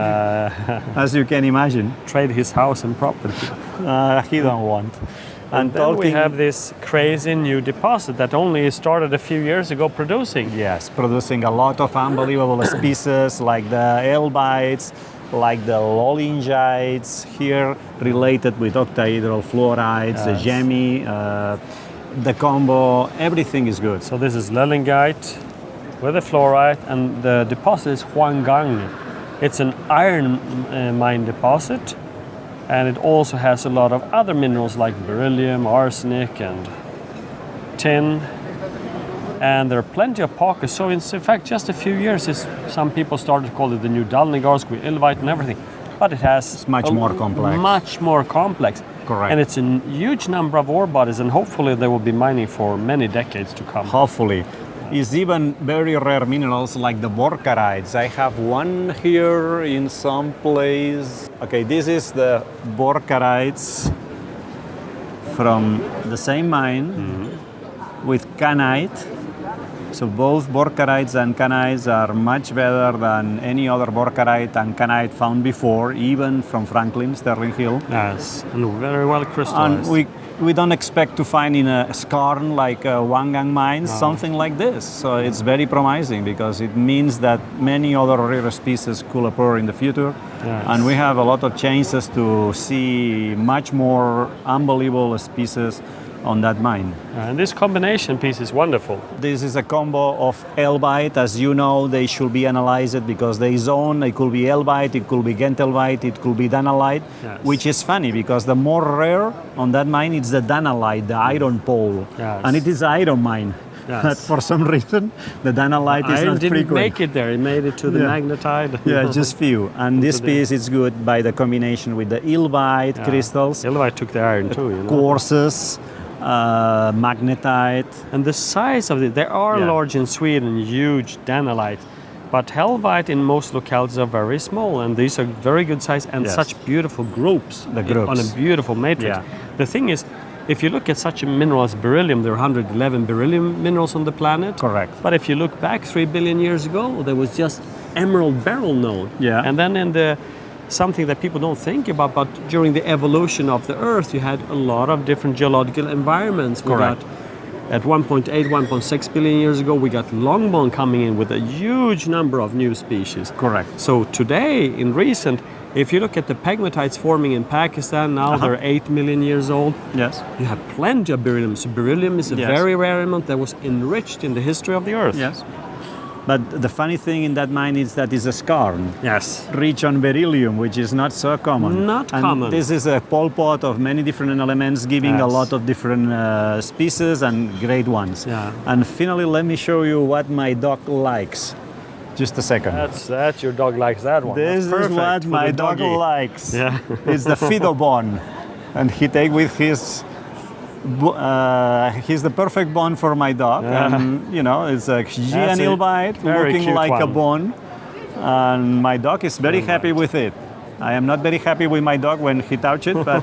as you can imagine. Trade his house and property. He don't want. And then we have this crazy new deposit that only started a few years ago producing. Yes, producing a lot of unbelievable species like the Elbites, like the Lollingites here, related with octahedral fluorides, the Gemi, the combo, everything is good. So this is Lollingite with a fluorite, and the deposit is Huanggang. It's an iron mine deposit. And it also has a lot of other minerals like beryllium, arsenic, and tin. And there are plenty of pockets. So in fact, just a few years, some people started to call it the new Dalnigarsk with Elvite and everything. But it has it's much more complex. Much more complex. Correct. And it's a huge number of ore bodies, and hopefully they will be mining for many decades to come. Hopefully. Is even very rare minerals like the borkarites. I have one here in some place. Okay, this is the borkarites from the same mine with canite. So both borkarites and canites are much better than any other borkarite and canite found before, even from Franklin, Sterling Hill. Yes, and very well crystallized. And we don't expect to find in a skarn like Huanggang mines something like this. So it's very promising because it means that many other rare species could appear in the future. Yes. And we have a lot of chances to see much more unbelievable species on that mine. And this combination piece is wonderful. This is a combo of Elbite. As you know, they should be analyzed because they zone. It could be Elbite, it could be Gentelbite, it could be Danalite, which is funny because the more rare on that mine is the Danalite, the iron pole. Yes. And it is an iron mine. Yes. But for some reason, the Danalite is not frequent. Didn't make it there. It made it to the magnetite. Yeah, just few. And this piece is good by the combination with the Elbite crystals. Elbite took the iron too, you know. Quartzes. Magnetite. And the size of it, they are large in Sweden, huge danalite, but Helvite in most localities are very small, and these are very good size and such beautiful groups, on a beautiful matrix. Yeah. The thing is, if you look at such a mineral as beryllium, there are 111 beryllium minerals on the planet. Correct. But if you look back 3 billion years ago, there was just emerald beryl known. Yeah. And then in something that people don't think about, but during the evolution of the Earth, you had a lot of different geological environments. Correct. At 1.8, 1.6 billion years ago, we got longbone coming in with a huge number of new species. Correct. So today, in recent, if you look at the pegmatites forming in Pakistan, now they're 8 million years old. Yes. You have plenty of beryllium. So beryllium is a very rare element that was enriched in the history of the Earth. Yes. But the funny thing in that mine is that it's a skarn. Yes. Rich on beryllium, which is not so common. Not and common. This is a pole pot of many different elements, giving a lot of different species and great ones. Yeah. And finally, let me show you what my dog likes. Just a second. That's your dog likes that one. This is what my dog likes. Yeah. It's the Fidobon. And he take with his... he's the perfect bone for my dog, and you know it's a Gianil bite looking like a bone, and my dog is very happy with it. I am not very happy with my dog when he touches it, but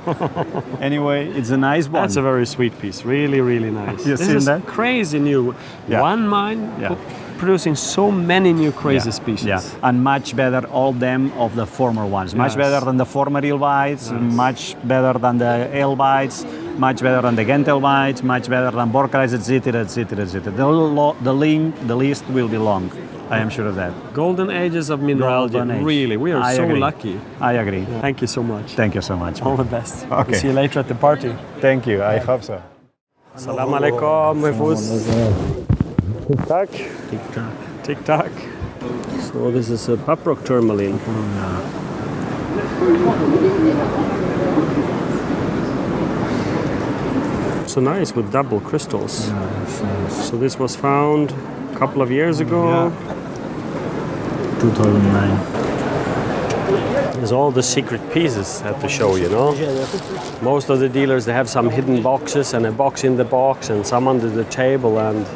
anyway, it's a nice bone. That's a very sweet piece, really, really nice. You This seen is that? Crazy new. Yeah. One mine. Yeah. producing so many new crazy species. Yeah, and much better all them of the former ones. Much better than the former Ilvites, much better than the Elvites, much better than the Gentelvites, much better than Borkerites, etc., etc., etc. The list will be long. I am sure of that. Golden ages of mineralogy. Really, we are so lucky. I agree. Thank you so much. Thank you so much. All the best. Okay. See you later at the party. Thank you. I hope so. Assalamu alaikum, my fools. Tick tock. Tick tock. Tick tock. So this is a paprock tourmaline. So nice with double crystals. So this was found a couple of years ago. 2009. There's all the secret pieces at the show, you know. Most of the dealers, they have some hidden boxes and a box in the box and some under the table, and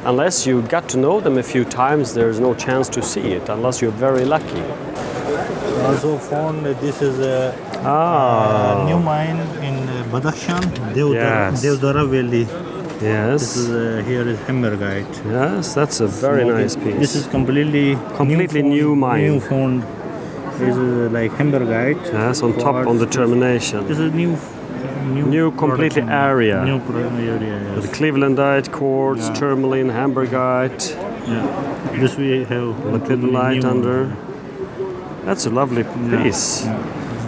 unless you got to know them a few times, there's no chance to see it, unless you're very lucky. Also found this is a new mine in Badakhshan, Devdara Valley. Yes. This is here is Hammergite. Yes, that's a very nice piece. This is completely new mine. New found. This is like Hammergite. Yes, on top on the termination. This is new completely area. New area. Yes. With Clevelandite, quartz, tourmaline, Hamburgite. Yeah. This we have Lepidolite under. That's a lovely piece. Yeah.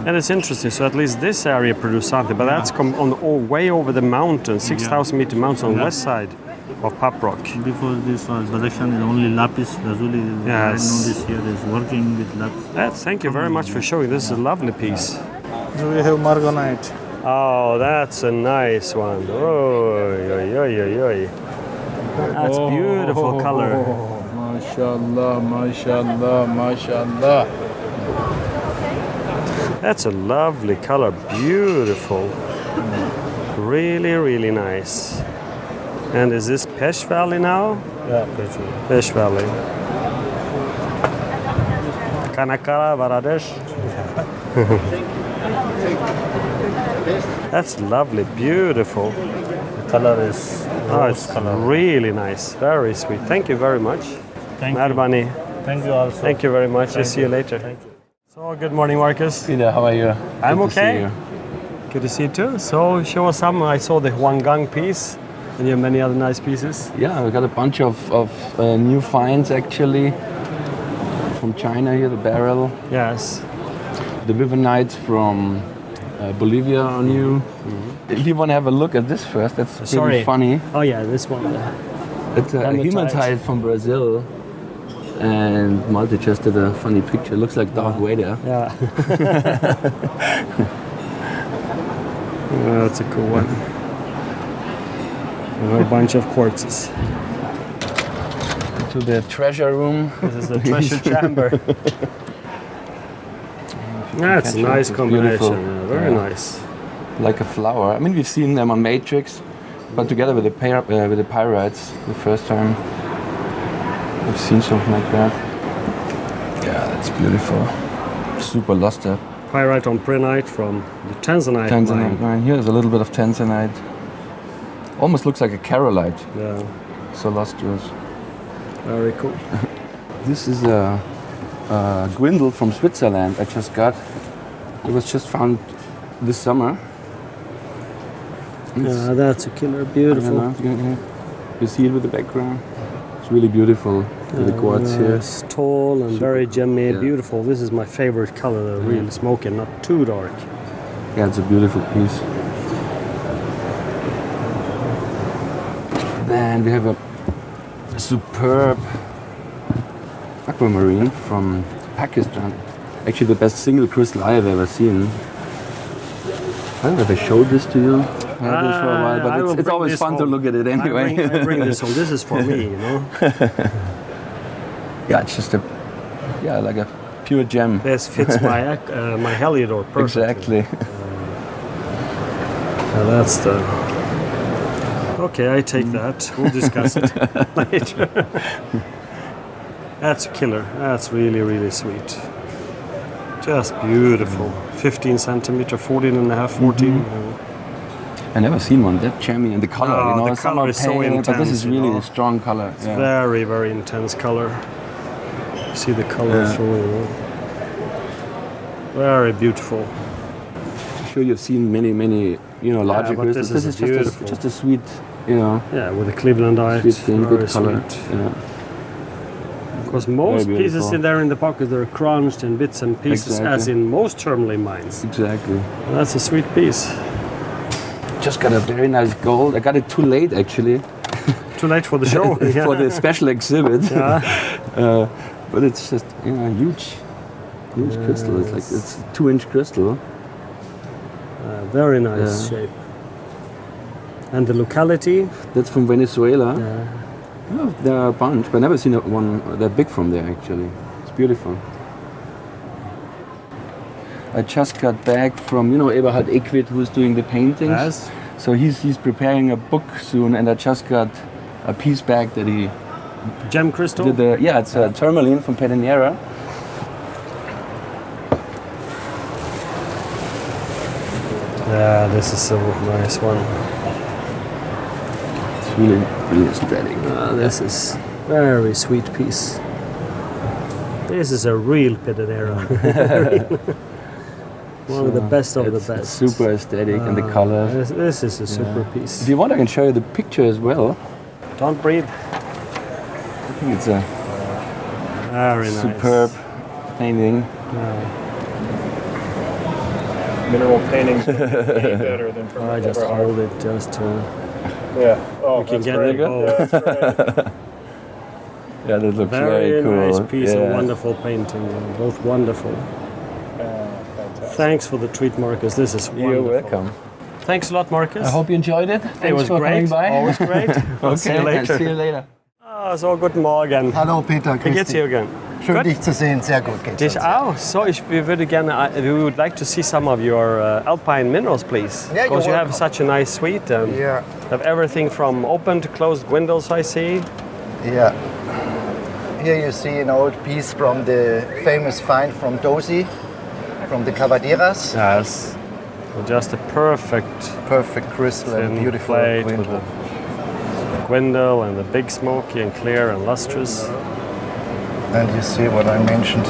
And it's interesting, so at least this area produced something, but that's way over the mountain, 6,000 meter mountain on the west side of Paprock. Before this was Badakhshan is only lapis lazuli. Yes. This here is working with lapis. Thank you very much for showing. This is a lovely piece. So we have margonite. Oh, that's a nice one. That's beautiful color. MashaAllah, MashaAllah, MashaAllah. That's a lovely color, beautiful. Really, really nice. And is this Pesh Valley now? Yeah, Pesh Valley. Kanakara, Baradesh. That's lovely, beautiful. The color is it's really nice, very sweet. Thank you very much. Thank Marbani. you. Thank you also. Thank you very much. I'll see you later. Thank you. So, good morning, Marcus. Peter, how are you? I'm Good to okay. see you. Good to see you too. So, show us some. I saw the Huanggang piece, and you have many other nice pieces. Yeah, we got a bunch of new finds actually from China here. The barrel. Yes. The Vivanites from Bolivia are new. If you want to have a look at this first, that's pretty funny. Oh yeah, this one. It's a hematite from Brazil. And Malte just did a funny picture. It looks like Darth Vader. Yeah. That's a cool one. A bunch of quartzes. To the treasure room. This is the treasure chamber. That's a nice combination. Yeah, very nice. Like a flower. I mean, we've seen them on Matrix, but together with the pyrites, the first time I've seen something like that. Yeah, that's beautiful. Super luster. Pyrite on Prenite from the Tanzanite. Tanzanite mine. Here's a little bit of Tanzanite. Almost looks like a Carolite. Yeah. So lustrous. Very cool. This is a Gwindel from Switzerland I just got. It was just found this summer. Yeah, that's a killer. Beautiful. You see it with the background. It's really beautiful. With the quartz here. It's tall and very gemmy, beautiful. This is my favorite color, really smoky, not too dark. Yeah, it's a beautiful piece. Then we have a superb aquamarine from Pakistan. Actually the best single crystal I have ever seen. I don't know if I showed this to you. I had this for a while, but it's always fun to look at it anyway. I bring this home. This is for me, you know. Yeah, it's just like a pure gem. This fits my my Heliodor perfectly. Exactly. That's the. Okay, I take that. We'll discuss it later. That's a killer. That's really, really sweet. Just beautiful. 15 centimeter, 14 and a half, 14. I never seen one that jammy, and the color, Oh, you know, the some color are is so pale, but this intense, is you really know. a strong color. It's very, very intense color. See the color through. Very beautiful. I'm sure you've seen many, you know, larger but crystals. this is beautiful. just a sweet, you know. Yeah, with the Clevelandite. Sweet thing, very good color. sweet. Yeah. Because most Very pieces beautiful. in there in the pocket, they're crunched in bits and pieces, Exactly. as in most tourmaline mines. Exactly. And that's a sweet piece. Just got a very nice gold. I got it too late, actually. Too late for the show. For the special exhibit. Yeah. But it's just, you know, huge crystal. It's like it's a 2-inch crystal. Very nice shape. And the locality? That's from Venezuela. Yeah. Oh, there are a bunch, but I've never seen one that big from there, actually. It's beautiful. I just got back from, you know, Eberhard Equid, who's doing the paintings. Yes. So he's preparing a book soon, and I just got a piece back that he Gem crystal? yeah, it's a tourmaline from Pedernera. Yeah, this is a nice one. It's really, really aesthetic. This is very sweet piece. This is a real Pedernera. One of the best of the It's best. super aesthetic, and the colors. This is a super piece. If you want, I can show you the picture as well. Don't breathe. I think it's a very nice. superb painting. Mineral paintings would be better than from I just Eberhard. hold it just to... Yeah. Oh, You can that's get great. it both. Yeah, that's great. Yeah, that looks Very very cool. nice piece Yeah. of wonderful painting. Both wonderful. Fantastic. Thanks for the treat, Marcus. This is wonderful. You're welcome. Thanks a lot, Marcus. I hope you enjoyed it. Thanks it was for great. coming by. Always great. I'll see you Okay, later. see you later. So, guten Morgen. Hallo Peter, Wie grüß geht's dich. dir, Jürgen? Schön Gut? dich zu sehen, sehr gut geht's Dich uns. auch. So, we would like to see some of your Alpine minerals, please. Yeah, Because you're you have welcome. such a nice suite. And Yeah. have everything from open to closed windows, I see. Yeah. Here you see an old piece from the famous find from Dozy, from the Cavaderas. Yes. Just a perfect crystal and thin beautiful plate window. with the gwindle and the big smoky and clear and lustrous. And you see what I mentioned.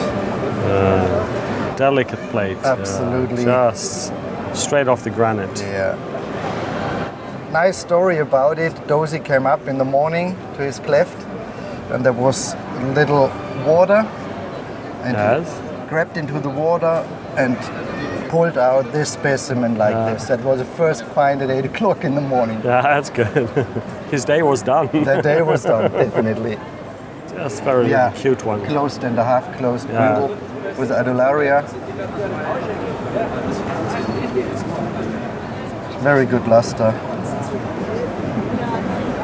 Delicate plate. Absolutely. Just straight off the granite. Yeah. Nice story about it. Dozy came up in the morning to his cleft, and there was little water, and he grabbed into the water and pulled out this specimen like this. That was the first find at 8 o'clock in the morning. Yeah, that's good. His day was done. The day was done, definitely. Just very cute one. Closed and a half closed Yeah. window with adularia. Very good luster.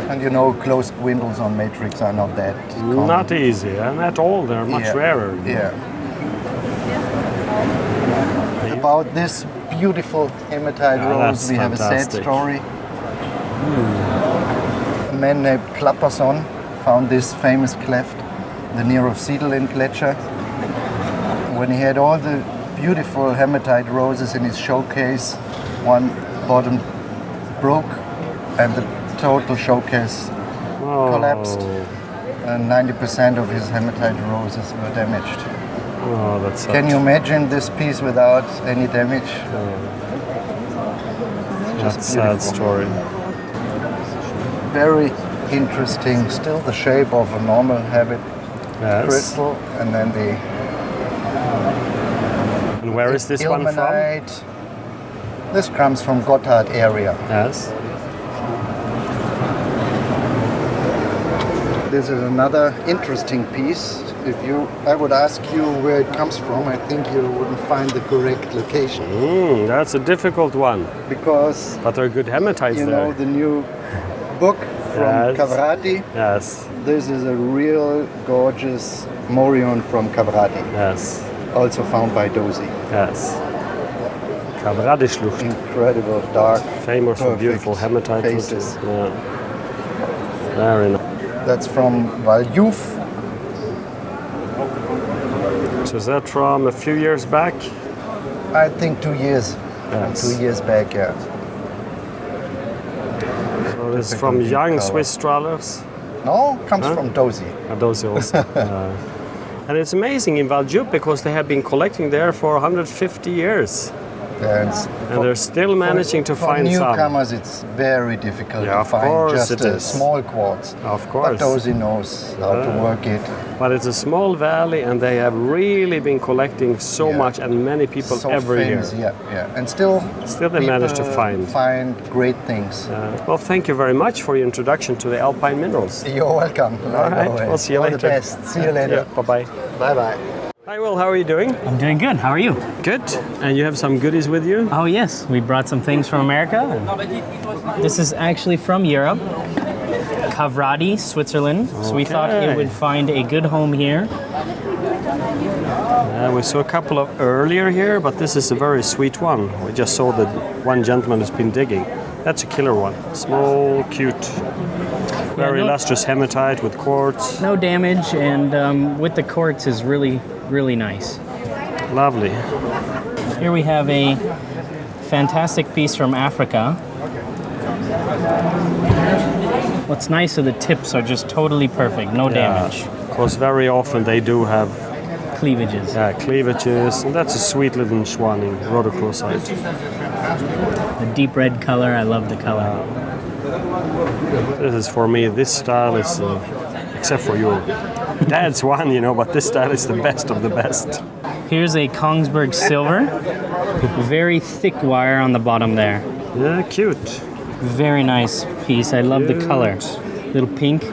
And you know, closed windows on matrix are not that common. Not easy, and at all. They're much Yeah. rarer. Yeah. About this beautiful hematite rose, that's we have a sad fantastic. story. A man named Klapperson found this famous cleft, the near of Siedelin Gletscher. When he had all the beautiful hematite roses in his showcase, one bottom broke and the total showcase collapsed, and 90% of his hematite roses were damaged. Oh, that's Can you imagine this piece without any damage? That's a sad story. Very interesting. Still the shape of a normal habit crystal, and then the. And where is this one from? ilmenite. This comes from Gotthard area. Yes. This is another interesting piece. I would ask you where it comes from, I think you wouldn't find the correct location. That's a difficult one. Because but there are good hematites you there. know the new book from Cavarati. Yes. This is a real gorgeous morion from Cavarati. Yes. Also found by Dozy. Yes. Cavarati-Schlucht. Incredible, dark, famous for perfect beautiful hematite. faces. Yeah. Very nice. That's from Valjouf. So is that from a few years back? I think 2 years. Yes. 2 years back, yeah. Oh, this is from young Swiss Strahlers. No, comes from Dozy. Dozy also. And it's amazing in Valjup because they have been collecting there for 150 years. And they're still managing to find some. For newcomers, it's very difficult to find just a small quartz. Of course. But Dozy knows how to work it. But it's a small valley, and they have really been collecting so much, and many people every year. Yeah. And still they manage to find great things. Well, thank you very much for your introduction to the Alpine minerals. You're welcome. All right, we'll see you later. All the best. See you later. Bye-bye. Bye-bye. Hi, Will. How are you doing? I'm doing good. How are you? Good. And you have some goodies with you? Oh, yes. We brought some things from America. This is actually from Europe. Cavrati, Switzerland. Okay. So we thought it would find a good home here. We saw a couple of earlier here, but this is a very sweet one. We just saw that one gentleman has been digging. That's a killer one. Small, cute, very lustrous hematite with quartz. No damage, and with the quartz is really, really nice. Lovely. Here we have a fantastic piece from Africa. What's nice are the tips are just totally perfect, no damage. Because very often they do have cleavages. Yeah, cleavages, and that's a sweet little schwann in rhodochrosite. The deep red color, I love the color. This is for me, this style is, except for your dad's one, you know, but this style is the best of the best. Here's a Kongsberg silver. Very thick wire on the bottom there. Yeah, cute. Very nice piece. I love the color. Little pink.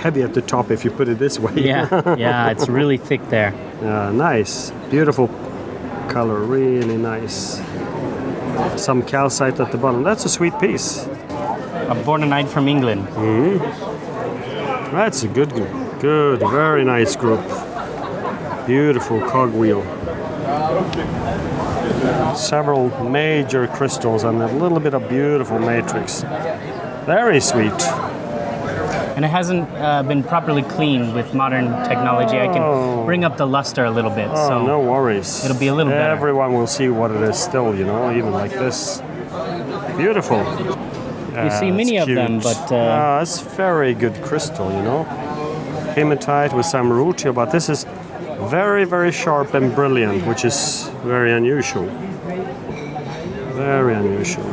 Heavy at the top if you put it this way. Yeah, it's really thick there. Yeah, nice. Beautiful color, really nice. Some calcite at the bottom. That's a sweet piece. A Bornonite from England. That's a good, very nice group. Beautiful cogwheel. Several major crystals and a little bit of beautiful matrix. Very sweet. And it hasn't been properly cleaned with modern technology. I can bring up the luster a little bit. So no worries. It'll be a little better. Everyone will see what it is still, you know, even like this. Beautiful. You see many of them, but... it's very good crystal, you know. Hematite with some root here, but this is very, very sharp and brilliant, which is very unusual. Very unusual.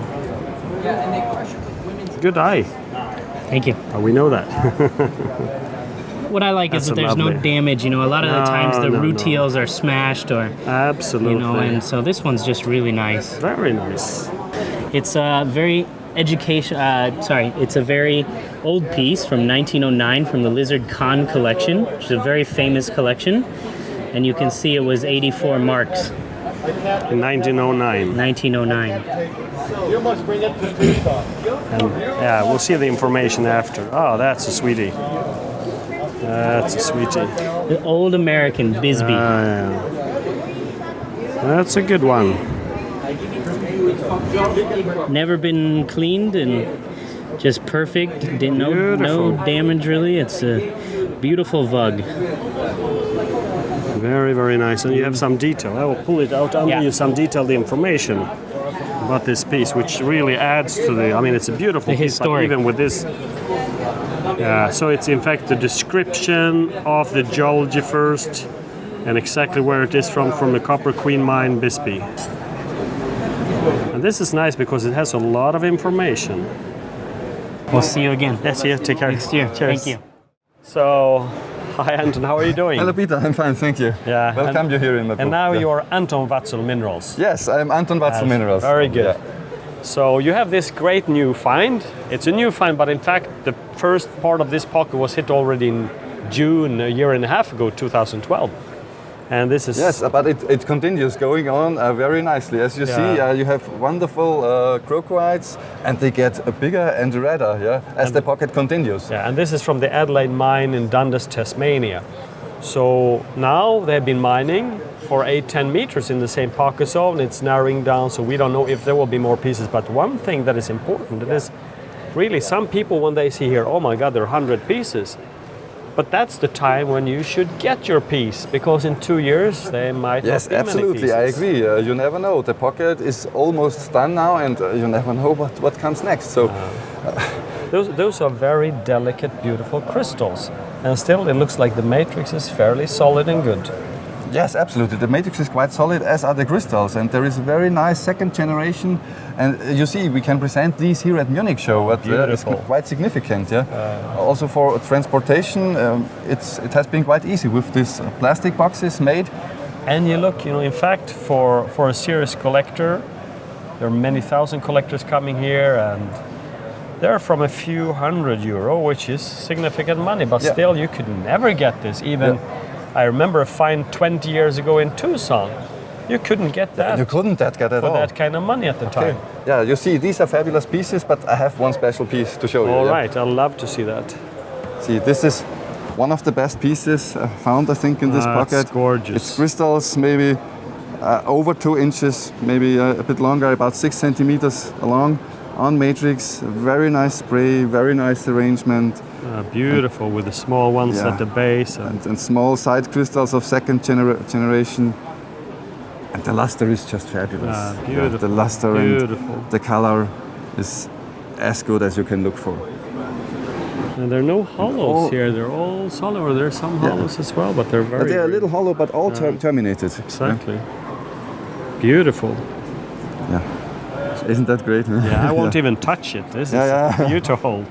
Good eye. Thank you. Oh, we know that. What I like is that there's no damage. You know, a lot of the times the rutiles are smashed or... Absolutely. You know, and so this one's just really nice. Very nice. It's a very it's a very old piece from 1909 from the Lizard Khan collection, which is a very famous collection. And you can see it was 84 marks. In 1909. 1909. You must bring it to Kristalle. Yeah, we'll see the information after. Oh, that's a sweetie. That's a sweetie. The old American Bisbee. That's a good one. Never been cleaned and just perfect. No damage really. It's a beautiful vug. Very, very nice. And you have some detail. I will pull it out under you some detailed information about this piece, which really adds to the... I mean, it's a beautiful piece, but even with this... Yeah, so it's in fact the description of the geology first and exactly where it is from the Copper Queen Mine, Bisbee. And this is nice because it has a lot of information. We'll see you again. Yes, yeah, take care. Next year. Cheers. Thank you. So, hi Anton, how are you doing? Hello Peter, I'm fine, thank you. Yeah. Welcome you here in the And now you are Anton Watzel Minerals. Yes, I'm Anton Watzel Minerals. Very good. Yeah. So you have this great new find. It's a new find, but in fact the first part of this pocket was hit already in June a year and a half ago, 2012. And this is... Yes, but it continues going on very nicely. As you see, you have wonderful crocoites, and they get bigger and redder as the pocket continues. Yeah, and this is from the Adelaide mine in Dundas, Tasmania. So now they've been mining for 8-10 meters in the same pocket zone. It's narrowing down, so we don't know if there will be more pieces. But one thing that is important is really some people, when they see here, oh my God, there are 100 pieces. But that's the time when you should get your piece, because in 2 years they might Yes, not be absolutely, many I pieces. agree. You never know. The pocket is almost done now, and you never know what comes next. So, Those are very delicate, beautiful crystals, and still it looks like the matrix is fairly solid and good. yes, absolutely. The matrix is quite solid, as are the crystals, and there is a very nice second generation. And you see, we can present these here at Munich Show. But it's quite significant. Yeah. Also for transportation, it has been quite easy with these plastic boxes made. And you look, in fact, for a serious collector, there are many thousand collectors coming here, and they're from a few €100, which is significant money. But still, you could never get this. Even I remember a find 20 years ago in Tucson. You couldn't get that. You couldn't get at all. For that kind of money at the time. Yeah, you see, these are fabulous pieces, but I have one special piece to show you. All right, I'd love to see that. See, this is one of the best pieces found, I think, in this pocket. It's gorgeous. It's crystals, maybe over 2 inches, maybe a bit longer, about 6 centimeters long, on matrix. Very nice spray, very nice arrangement. Beautiful, with the small ones at the base. And small side crystals of second generation. And the luster is just fabulous. Beautiful. The luster beautiful. and the color is as good as you can look for. And there are no hollows here. They're all solid. Or there are some hollows as well, but they're very. They're a little hollow, but all terminated. Exactly. Beautiful. Yeah. Isn't that great? Yeah, I won't even touch it. This is for you to hold.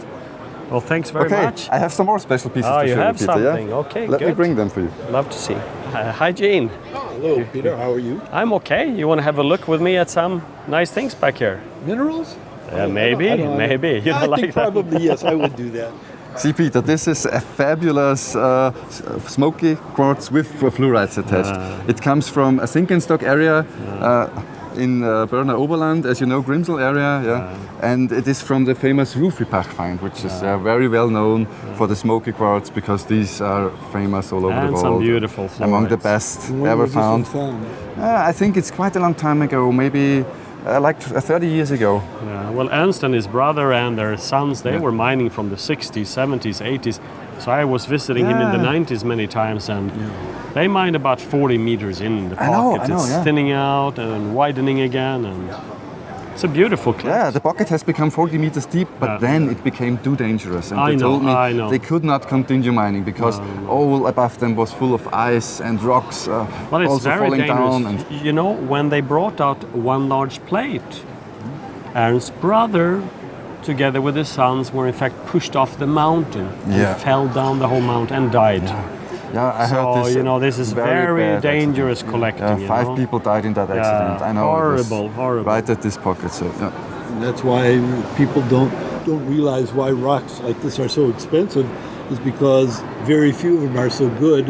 Well, thanks very much. I have some more special pieces to show you, have Peter. something. Okay, Let me good. bring them for you. Love to see. Hi, Gene. Hello, Peter. How are you? I'm okay. You want to have a look with me at some nice things back here? Minerals? Maybe. You don't I like think that? probably yes. I would do that. See, Peter, this is a fabulous smoky quartz with fluorides attached. It comes from a Zinkenstock area in Berner Oberland, as you know, Grimsel area, and it is from the famous Rufibach find, which is very well known for the smoky quartz, because these are famous all over the world. And some beautiful fluorides. Among the best ever found. I think it's quite a long time ago, maybe like 30 years ago. Yeah, well, Ernst and his brother and their sons, they were mining from the 60s, 70s, 80s. So I was visiting him in the 90s many times, and they mined about 40 meters in the pocket. It's thinning out and widening again, and it's a beautiful cleft. Yeah, the pocket has become 40 meters deep, but then it became too dangerous. And I they told me know. they could not continue mining because all above them was full of ice and rocks But it's also very falling dangerous. down. And You know, when they brought out one large plate, Ernst's brother, together with his sons, were in fact pushed off the mountain and fell down the whole mountain and died. Yeah, I heard this. This is very dangerous collecting. 5 people died in that accident. I know. Horrible. Right at this pocket. So And that's why people don't realize why rocks like this are so expensive, is because very few of them are so good,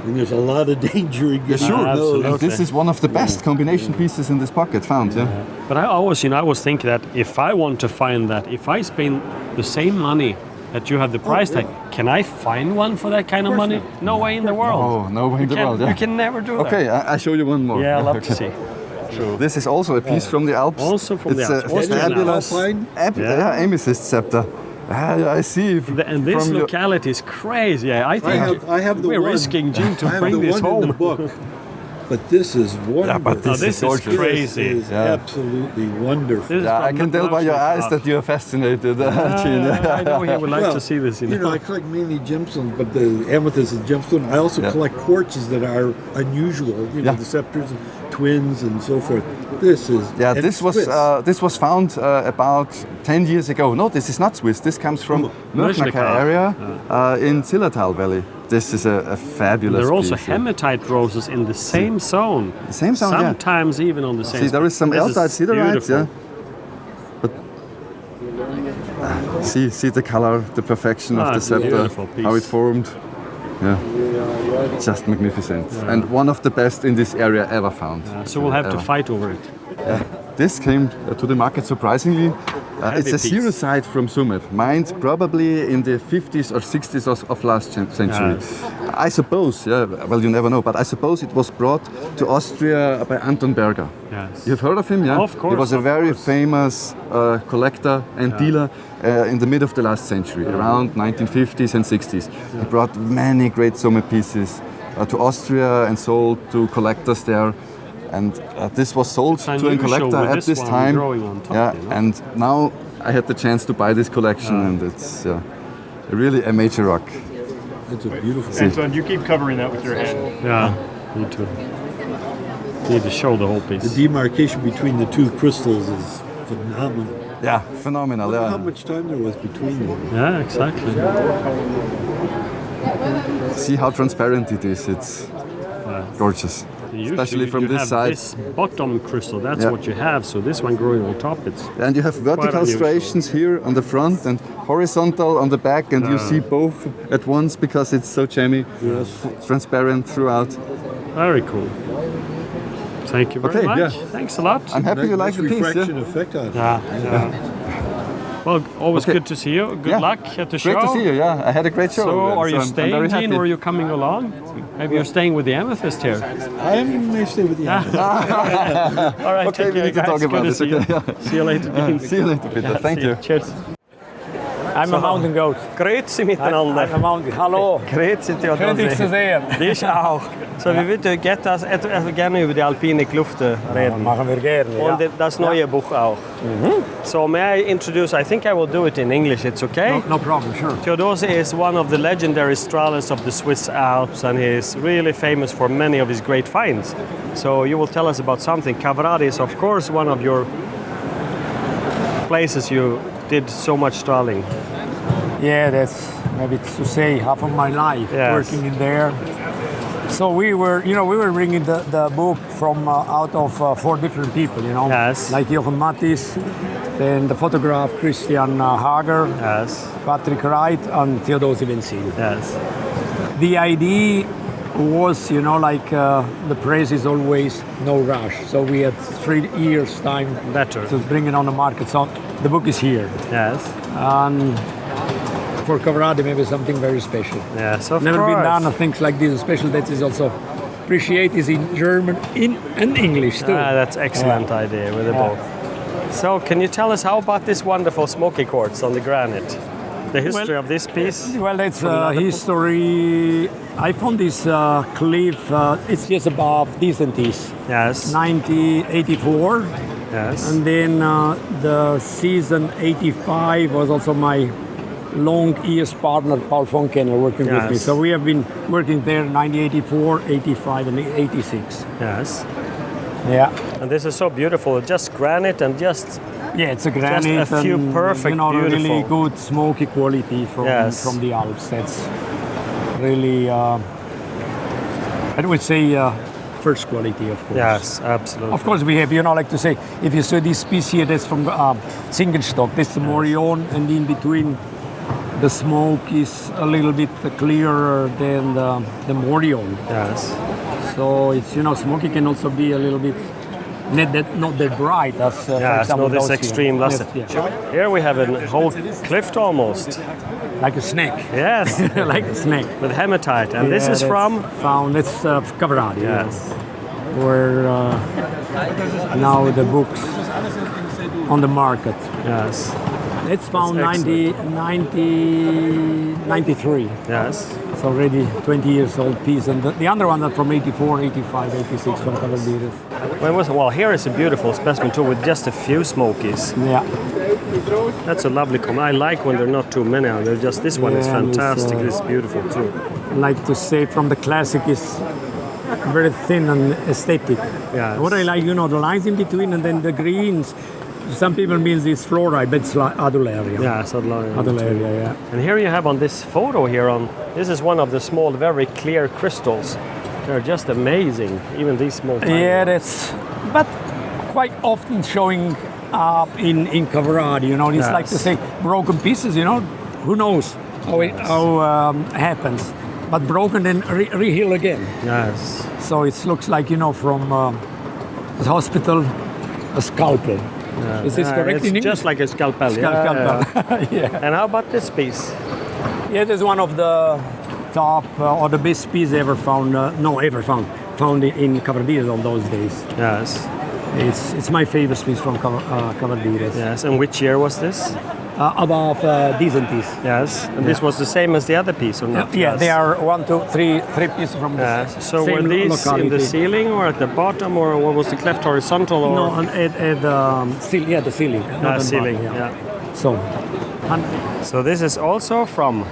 and there's a lot of danger in getting those. And this is one of the best combination pieces in this pocket found. But I always think that if I want to find that, if I spend the same money that you have the price tag, can I find one for that kind of money? No way in the world. Oh, no way in the world. You can never do that. Okay, I show you one more. Yeah, I love to see. True. This is also a piece from the Alps. Also from the Alps. It's a fabulous amethyst scepter. I see. And this locality is crazy. I think I have the we're one, risking Jim to I have bring the this one home. in the book. But this is wonderful. Yeah, but this is crazy. This is absolutely wonderful. I can tell by your eyes that you're fascinated, Gene. I know he would like to see this. I collect mainly gemstones, but the amethyst is gemstone. I also collect quartzes that are unusual. The scepters, and twins, and so forth. This is this was found about 10 years ago. No, this is not Swiss. This comes from Mörchnacker area in Zillertal Valley. This is a fabulous There are also piece. hematite roses in the same zone. The same zone, Sometimes even on the same. See, there is some This Leicht siderite, beautiful. But see the color, the perfection of the scepter, how it formed. Yeah, just magnificent, and one of the best in this area ever found. So we'll have to fight over it. This came to the market surprisingly It's a xerosite from Summit, mined probably in the 50s or 60s of last century. Yes. I suppose, well, you never know, but I suppose it was brought to Austria by Anton Berger. Yes. You've heard of him, yeah? Of course. He was a very famous collector and dealer in the mid of the last century, around 1950s and 60s. He brought many great Summit pieces to Austria and sold to collectors there. And this was sold to a collector at this time. And now I had the chance to buy this collection, and it's really a major rock. It's a beautiful. And you keep covering that with your hand. Yeah, me too. Need to show the whole piece. The demarcation between the two crystals is phenomenal. Yeah, phenomenal. Look how much time there was between them. Yeah, exactly. See how transparent it is. It's gorgeous. Especially from this side. This bottom crystal, that's what you have. So this one growing on top, it's. And you have vertical striations here on the front and horizontal on the back, and you see both at once because it's so jammy, transparent throughout. Very cool. Thank you very much. Yeah. Thanks a lot. I'm happy you like the piece. Refraction effect on it. Well, always good to see you. Good luck at the show. Great to see you, I had a great show. So, are you I'm staying, Gene, or are you coming along? Maybe you're staying with the amethyst here. I may stay with the amethyst. All right, okay, we need to talk about this. See you later, Gene. See you later, Peter. Thank you. Cheers. I'm a mountain goat. Grüezi miteinander. I'm a mountain. Hallo. Grüezi till Schön dich zu sehen. Dich auch. So, wir würden gerne über die alpine Klufte reden. Machen wir gerne, Und das neue Buch auch. So, may I introduce, I think I will do it in English, it's okay? No problem, sure. Theodose is one of the legendary stralas of the Swiss Alps, and he is really famous for many of his great finds. So, you will tell us about something. Cavarati is, of course, one of your places you did so much straling. Yeah, that's maybe to say half of my life working in there. So we were bringing the book from out of 4 different people, like Jochen Mattis, then the photograph Christian Hager, Patrick Wright, and Theodose Benzin. Yes. The idea was, the praise is always no rush. So we had 3 years time to bring it on the market. So the book is here. Yes. And for Cavarati, maybe something very special. Yes, of Never course. been done things like this. Special that is also appreciate is in German and English too. That's excellent idea with the both. So can you tell us how about this wonderful smoky quartz on the granite? The history of this piece? Well, it's history. I found this cliff. It's just above Disentis. Yes. 1984. Yes. And then the season 85 was also my long years partner Paul von Kenner working with me. So we have been working there 1984, 85 and 86. Yes. Yeah. And this is so beautiful. Just granite and just it's a granite. Just a few and, perfect, beautiful. Really good smoky quality from the Alps. That's really I would say first quality, of course. Yes, absolutely. Of course, we have, like to say, if you see this piece here, that's from Zingenstock, that's the Morion, and in between the smoke is a little bit clearer than the Morion. Yes. So it's, smoky can also be a little bit not that bright as, for example, this those extreme luster. Here we have a whole cliff almost. Like a snake. Yes. Like a snake. With hematite. And this is from? It's Cavarati. Yes. Where now the books on the market. Yes. It's found 93. Yes. It's already 20 years old piece. And the other one are from 84, 85, 86 from Cavaldiris. Well, here is a beautiful specimen too with just a few smokies. Yeah. That's a lovely comment. I like when there are not too many. They're just this one is fantastic. It's beautiful too. Like to say from the classic is very thin and aesthetic. Yeah. What I like, the lines in between and then the greens. Some people mean it's fluorite, but it's like adularia. Yeah, it's adularia. Adularia, yeah. And here you have on this photo here this is one of the small, very clear crystals. They're just amazing, even these small tiny ones. But quite often showing up in Cavarati, it's like to say broken pieces, who knows how it happens. But broken and re-heal again. Yes. So it looks like, from the hospital, a scalpel. Is this correct it's in English? just like a scalpel. Scalpel. Yeah. And how about this piece? Yeah, it is one of the top or the best piece ever found. Found in Cavardines on those days. Yes. It's my favorite piece from Cavardines. Yes. And which year was this? Above Dizentis. Yes. And this was the same as the other piece, or not? Yeah, Yes. they are 1, 2, 3 pieces from the So same were these locality. in the ceiling or at the bottom, or what was the cleft horizontal? Or? No, the ceiling. Not the ceiling. bottom, Yeah. So this is also from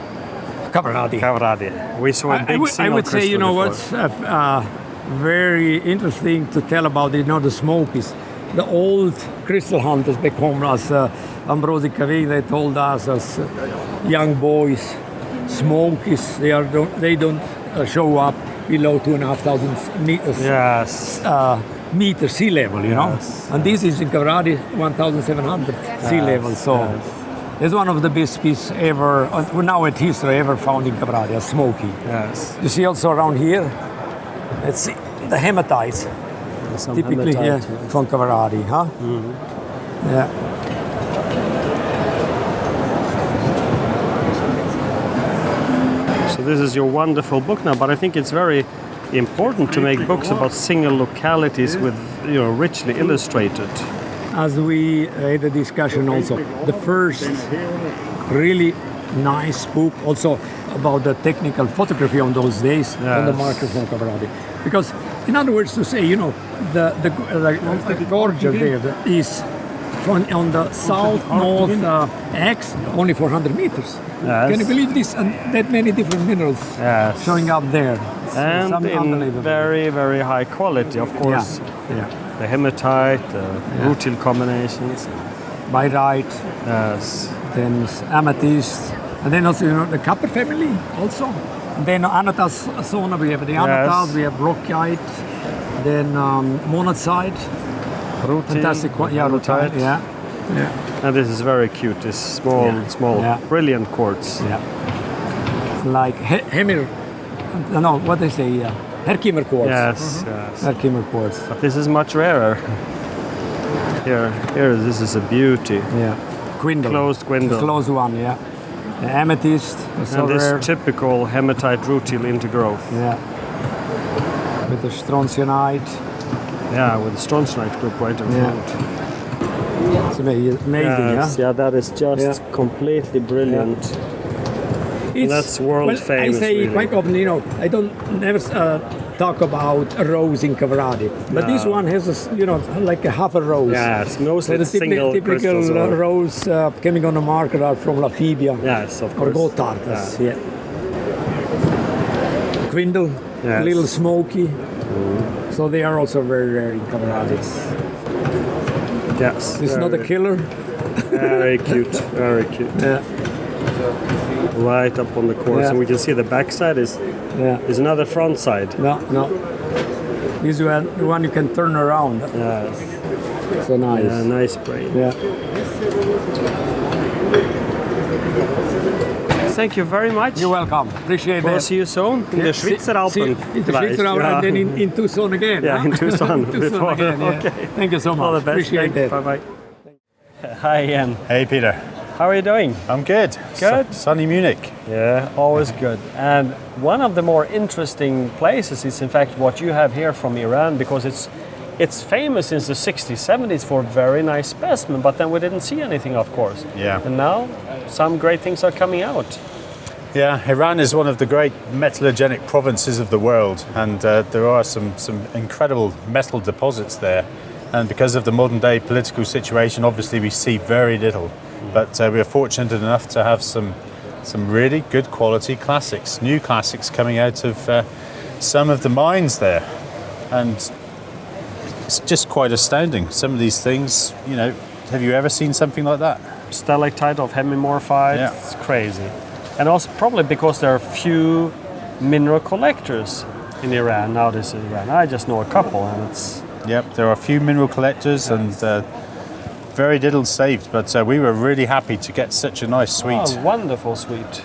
Cavardine. We saw a big I would say, you know, before. what's very interesting to tell about it, you know, the smokies. The old crystal hunters back home, as Ambrosi Caviglia, they told us as young boys, smokies, they don't show up below 2,500 meters. Yes. Meter sea level, you know. And this is in Cavardine 1,700 sea level. So it's one of the best pieces ever, now at history, ever found in Cavardine, a smoky. Yes. You see also around here, let's see, the hematites. Typically, hematite, from Cavardine, huh? Yeah. So this is your wonderful book now, but I think it's very important to make books about single localities with, you know, richly illustrated. As we had a discussion also, the first really nice book also about the technical photography on those days on the market from Cavardine. Because, in other words, to say, you know, the gorge there is on the south-north X, only 400 meters. Yes. Can you believe this? And that many different minerals showing up there. And in very, very high quality, of course. Yeah. The hematite, the rutile combinations. Byrite. Yes. Then amethyst. And then also, you know, the copper family also. And then Anatas zona, we have the Anatas, we have Rockite, then Monazite. Rutile. Fantastic, Rutile, yeah. And this is very cute, this small, brilliant quartz. Yeah. Like Hemir, no, what they say, Herkimer quartz. Yes. Herkimer quartz. But this is much rarer. Here, this is a beauty. Yeah. Quindle. Closed quindle. The closed one, yeah. The amethyst. And this typical hematite rutile intergrowth. Yeah. With the strontianite. Yeah, with the strontianite group right in front. It's amazing, yeah, that is just completely brilliant. And that's world famous. I say really. quite often, you know, I don't never talk about a rose in Cavardine, but this one has, you know, like a half a rose. Yes, mostly the single typical rose coming on the market are from Lafibia. Yes, of course. Or Gotartas, Quindle, little smoky. So they are also very rare in Cavardine. Yes. It's not a killer. Very cute, very cute. Yeah. Right up on the quartz, and we can see the backside is another front side. No. This one, the one you can turn around. Yes. So nice. Yeah, nice brain. Yeah. Thank you very much. You're welcome. Appreciate we'll that. See you soon in the Schweizer Alpen. In the Schweizer Alpen and then in Tucson again. Yeah, in Tucson. Tucson again, Okay. Thank you so much. All the best. Appreciate that. Bye-bye. Hi, Ian. Hey, Peter. How are you doing? I'm good. Good? Sunny Munich. Yeah, always good. And one of the more interesting places is, in fact, what you have here from Iran, because it's famous since the 60s, 70s for very nice specimen, but then we didn't see anything, of course. Yeah. And now some great things are coming out. Yeah, Iran is one of the great metallogenic provinces of the world, and there are some incredible metal deposits there. And because of the modern day political situation, obviously we see very little. But we are fortunate enough to have some really good quality classics, new classics coming out of some of the mines there. And it's just quite astounding. Some of these things, you know, have you ever seen something like that? Stalactite of hemimorphite, it's crazy. And also probably because there are few mineral collectors in Iran nowadays in Iran. I just know a couple, and it's... Yep, there are a few mineral collectors and very little saved, but we were really happy to get such a nice suite. Oh, wonderful suite.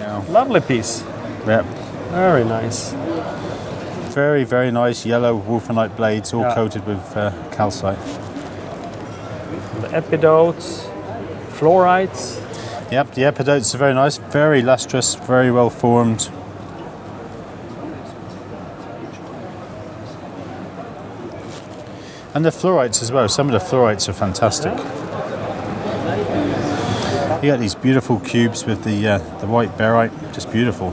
Yeah. Lovely piece. Yep. Very nice. Very, very nice yellow wolfenite blades, all coated with calcite. The epidotes, fluorites. Yep, the epidotes are very nice, very lustrous, very well formed. And the fluorites as well. Some of the fluorites are fantastic. You got these beautiful cubes with the white barite, just beautiful.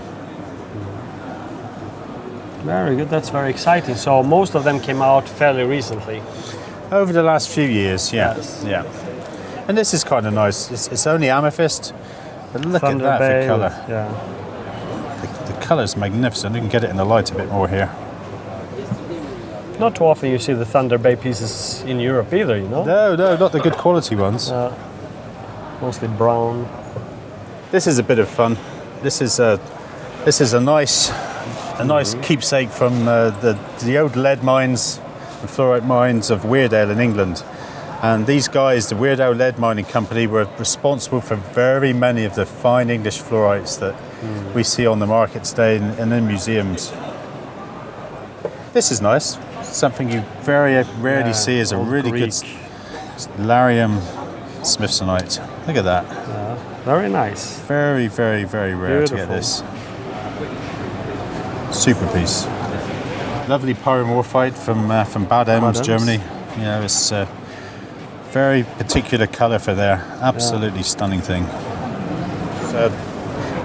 Very good. That's very exciting. So most of them came out fairly recently. Over the last few years, yeah. Yes. Yeah. And this is kind of nice. It's only amethyst, but look Thunder at that Bay, for colour. Yeah. The colour's magnificent. You can get it in the light a bit more here. Not too often you see the Thunder Bay pieces in Europe either, you know? No, not the good quality ones. Mostly brown. This is a bit of fun. This is a nice keepsake from the old lead mines and fluorite mines of Weardale in England. And these guys, the Weardale Lead Mining Company, were responsible for very many of the fine English fluorites that we see on the market today and in museums. This is nice. Something you very rarely see is a really Greek. good Larium Smithsonite. Look at that. Yeah, very nice. Very, very, very rare to get this. Super piece. Lovely pyromorphite from Bad Ems, Germany. Yeah, it's very particular colour for there. Absolutely stunning thing. So,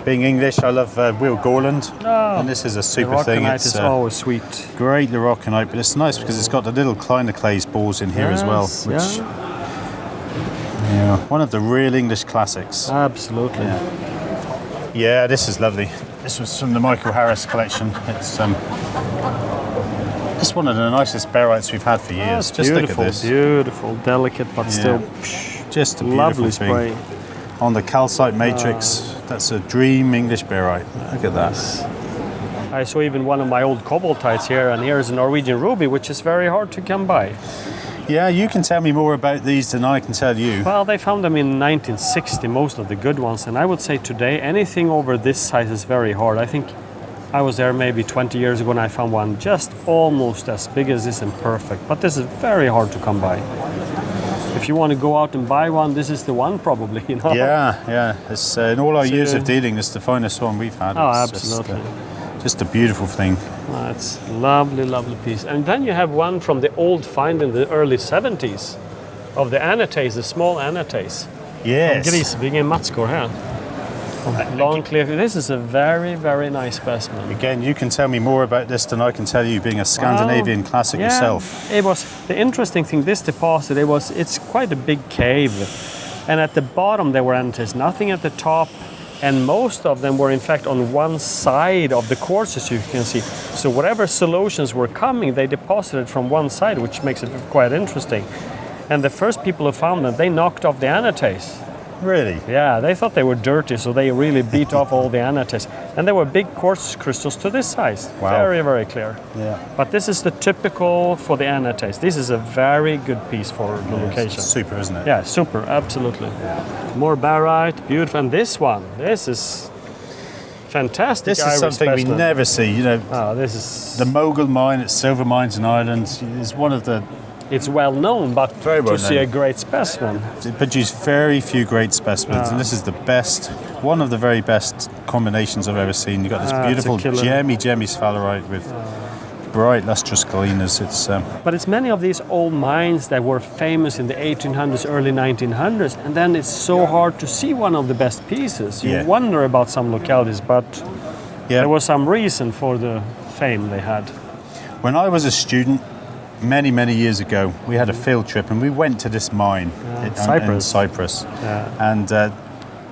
being English, I love Will Gorland, and this is a super thing. It's always sweet. Great Lorocanite, but it's nice because it's got the little Clinoclase balls in here as well, which one of the real English classics. Absolutely. Yeah, this is lovely. This was from the Michael Harris collection. It's one of the nicest barites we've had for years. Just look at this. Beautiful, delicate, but still just a beautiful lovely thing. spray. On the calcite matrix, that's a dream English barite. Look at that. I saw even one of my old cobaltites here, and here's a Norwegian ruby, which is very hard to come by. Yeah, you can tell me more about these than I can tell you. Well, they found them in 1960, most of the good ones, and I would say today anything over this size is very hard. I think I was there maybe 20 years ago and I found one just almost as big as this and perfect, but this is very hard to come by. If you want to go out and buy one, this is the one probably, you know? Yeah. It's, in all our years of dealing, it's the finest one we've had. Oh, It's absolutely. Just a beautiful thing. It's lovely, lovely piece. And then you have one from the old find in the early 70s of the anatase, the small anatase. Yes. Grisving in Matskor here. Long clear. This is a very, very nice specimen. Again, you can tell me more about this than I can tell you, being a Scandinavian classic yourself. It was the interesting thing. This deposit, it's quite a big cave, and at the bottom there were anatase, nothing at the top, and most of them were in fact on one side of the quartzes, you can see. So whatever solutions were coming, they deposited from one side, which makes it quite interesting. And the first people who found them, they knocked off the anatase. Really? Yeah, they thought they were dirty, so they really beat off all the anatase. And there were big quartz crystals to this size. Wow. Very, very clear. Yeah. But this is the typical for the anatase. This is a very good piece for the location. Super, isn't it? Yeah, super, absolutely. More barite, beautiful. And this one, this is fantastic. This is Irish something specimen. we never see. You know, this is the Mogul mine at Silver Mines in Ireland is one of the. It's well known, but very well to see known. a great specimen. It produced very few great specimens, and this is the best, one of the very best combinations I've ever seen. You've got this beautiful gemmy sphalerite with bright lustrous gallinas. But it's many of these old mines that were famous in the 1800s, early 1900s, and then it's so hard to see one of the best pieces. You wonder about some localities, but there was some reason for the fame they had. When I was a student, many years ago, we had a field trip and we went to this mine in Cyprus. And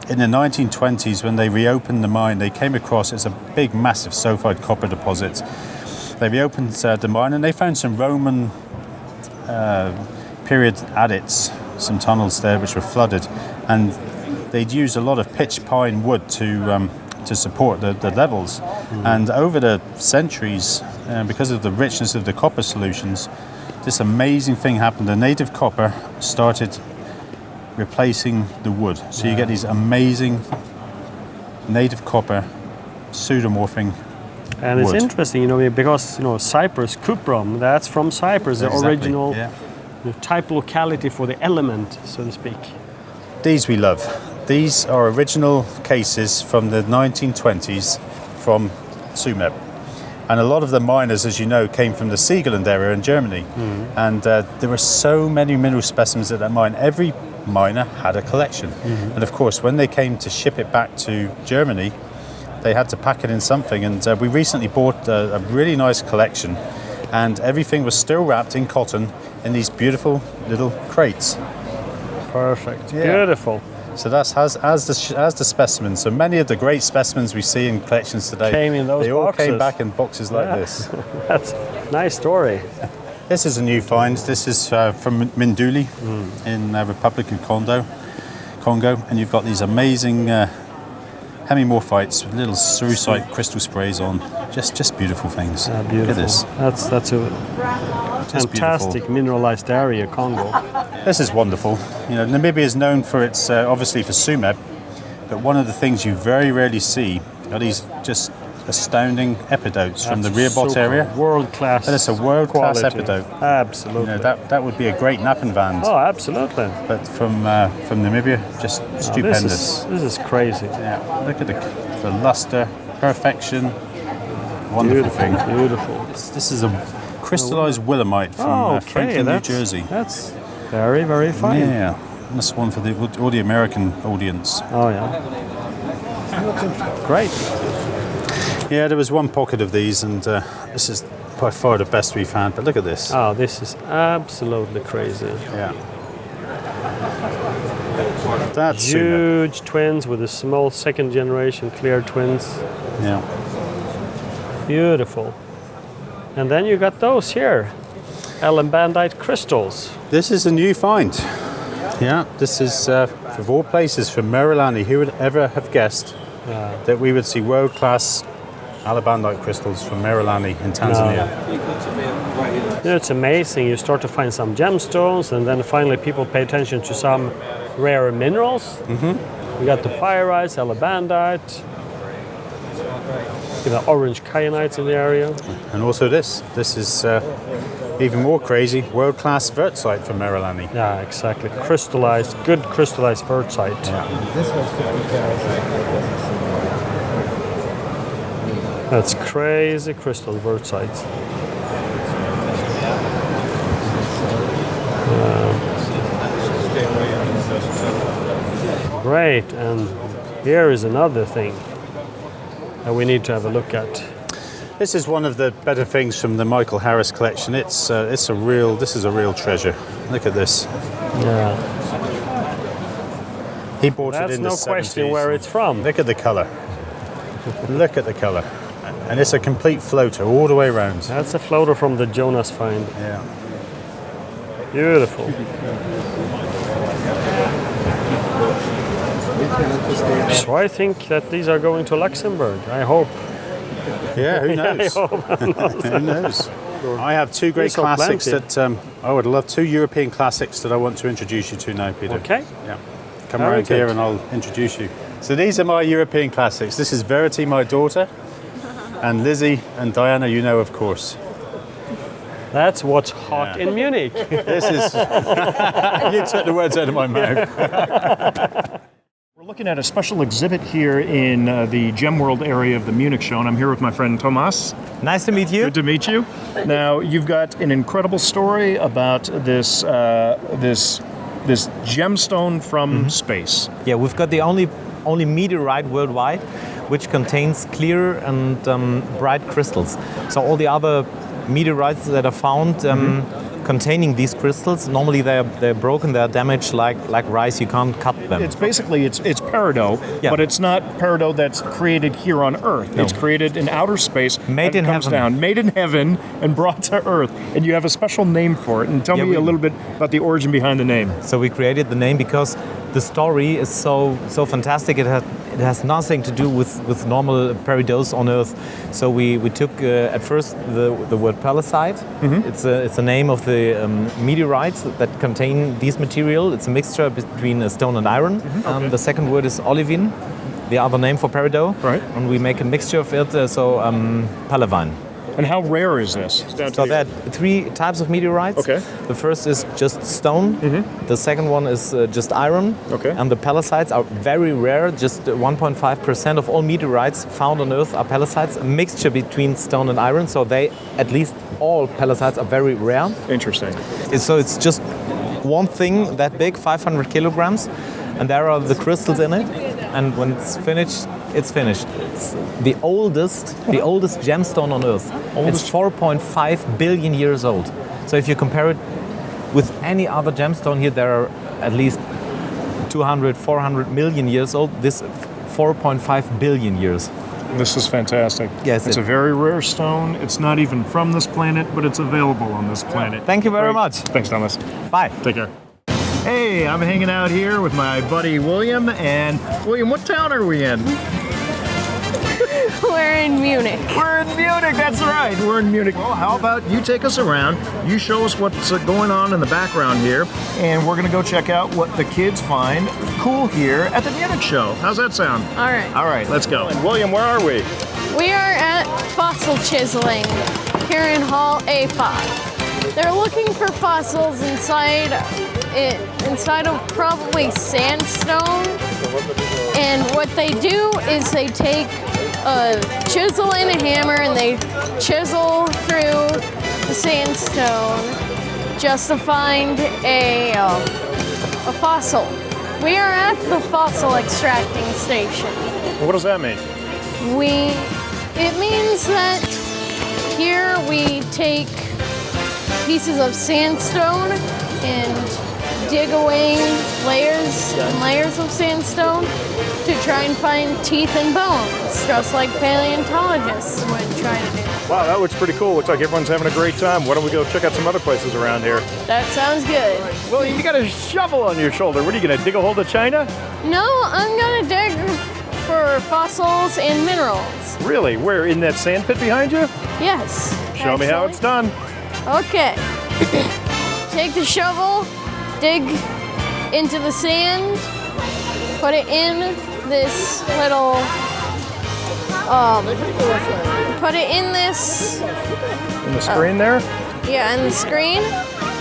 in the 1920s, when they reopened the mine, they came across, it's a big, massive sulfide copper deposit. They reopened the mine and they found some Roman period adits, some tunnels there which were flooded, and they'd used a lot of pitch pine wood to support the levels. And over the centuries, because of the richness of the copper solutions, this amazing thing happened. The native copper started replacing the wood. So you get these amazing native copper pseudomorphing And wood. it's interesting, because Cyprus, cuprum, that's from Cyprus, the original type locality for the element, so to speak. These we love. These are original cases from the 1920s from Tsumeb. And a lot of the miners, as you know, came from the Siegerland area in Germany. And there were so many mineral specimens at that mine. Every miner had a collection. And of course, when they came to ship it back to Germany, they had to pack it in something. And we recently bought a really nice collection, and everything was still wrapped in cotton in these beautiful little crates. Perfect. Beautiful. So that's as the specimens. So many of the great specimens we see in collections today came in those they all boxes. came back in boxes like this. That's a nice story. This is a new find. This is from Minduli in Republic of Congo, and you've got these amazing hemimorphites with little cerussite crystal sprays on. Just beautiful things. Beautiful. Look at this. That's a fantastic mineralized area, Congo. This is wonderful. You know, Namibia is known for its, obviously for Tsumeb, but one of the things you very rarely see are these just astounding epidotes from the Rehoboth area. World class. That is a world class epidote. Absolutely. You know, that would be a great Nappenwand. Oh, absolutely. But from Namibia, just stupendous. This is crazy. Yeah. Look at the luster, perfection. Wonderful thing. Beautiful. This is a crystallized willemite from Franklin, New Jersey. That's very, very fine. Yeah. That's one for all the American audience. Oh, yeah. Great. Yeah, there was one pocket of these, and this is by far the best we've had. But look at this. Oh, this is absolutely crazy. Yeah. That's huge twins with a small second generation clear twins. Yeah. Beautiful. And then you got those here, elembandite crystals. This is a new find. Yeah, this is, of all places, from Merrilani. Who would ever have guessed that we would see world-class alabandite crystals from Merrilani in Tanzania? You know, it's amazing. You start to find some gemstones, and then finally people pay attention to some rare minerals. We got the pyrites, alabandite, the orange kyanites in the area. And also this. This is even more crazy, world-class wurtzite from Merrilani. Yeah, exactly. Crystallized, good crystallized wurtzite. This was 50 carats. That's crazy crystal wurtzite. Great, and here is another thing that we need to have a look at. This is one of the better things from the Michael Harris collection. This is a real treasure. Look at this. Yeah. He bought That's it in the 70s. no question where it's from. Look at the colour. Look at the colour. And it's a complete floater all the way around. That's a floater from the Jonas find. Yeah. Beautiful. So I think that these are going to Luxembourg. I hope. Yeah, who knows? Who knows? I have two great classics that I would love, two European classics that I want to introduce you to now, Peter. Okay. Yeah. Come around here and I'll introduce you. So these are my European classics. This is Verity, my daughter, and Lizzie and Diana, you know, of course. That's what's hot in Munich. This is... You took the words out of my mouth. We're looking at a special exhibit here in the GemWorld area of the Munich Show, and I'm here with my friend Thomas. Nice to meet you. Good to meet you. Now, you've got an incredible story about this this gemstone from space. Yeah, we've got the only meteorite worldwide which contains clear and bright crystals. So all the other meteorites that are found containing these crystals, normally they're broken, they're damaged like rice, you can't cut them. It's basically, it's peridot, but it's not peridot that's created here on Earth. No. It's created in outer space. Made in comes heaven. down, made in heaven and brought to Earth. And you have a special name for it. And tell me a little bit about the origin behind the name. So we created the name because the story is so fantastic. It has nothing to do with normal peridots on Earth. So we took at first the word pallasite. It's a name of the meteorites that contain this material. It's a mixture between stone and iron. The second word is olivine, the other name for peridot. Right. And we make a mixture of it. Pallavine. And how rare is this? So there are 3 types of meteorites. Okay. The first is just stone. The second one is just iron. Okay. And the palladides are very rare. Just 1.5% of all meteorites found on Earth are palladides, a mixture between stone and iron. So they, at least all palladides, are very rare. Interesting. So it's just one thing that big, 500 kilograms, and there are the crystals in it. And when it's finished, it's finished. It's the oldest gemstone on Earth. It's 4.5 billion years old. So if you compare it with any other gemstone here, there are at least 200, 400 million years old. This 4.5 billion years. This is fantastic. Yes. It's a very rare stone. It's not even from this planet, but it's available on this planet. Thank you very much. Thanks, Thomas. Bye. Take care. Hey, I'm hanging out here with my buddy William. And William, what town are we in? We're in Munich. We're in Munich, that's right. We're in Munich. Well, how about you take us around, you show us what's going on in the background here, and we're going to go check out what the kids find cool here at the Munich Show. How's that sound? All right. All right, let's go. And William, where are we? We are at fossil chiseling here in Hall A5. They're looking for fossils inside of probably sandstone. And what they do is they take a chisel and a hammer and they chisel through the sandstone just to find a fossil. We are at the fossil extracting station. What does that mean? It means that here we take pieces of sandstone and dig away layers and layers of sandstone to try and find teeth and bones, just like paleontologists would try to do. Wow, that looks pretty cool. Looks like everyone's having a great time. Why don't we go check out some other places around here? That sounds good. Well, you got a shovel on your shoulder. What are you going to dig a hole to China? No, I'm going to dig for fossils and minerals. Really? Where, in that sand pit behind you? Yes. Show me how it's done. Okay. Take the shovel, dig into the sand, put it in this little, put it in this. In the screen there? Yeah, in the screen.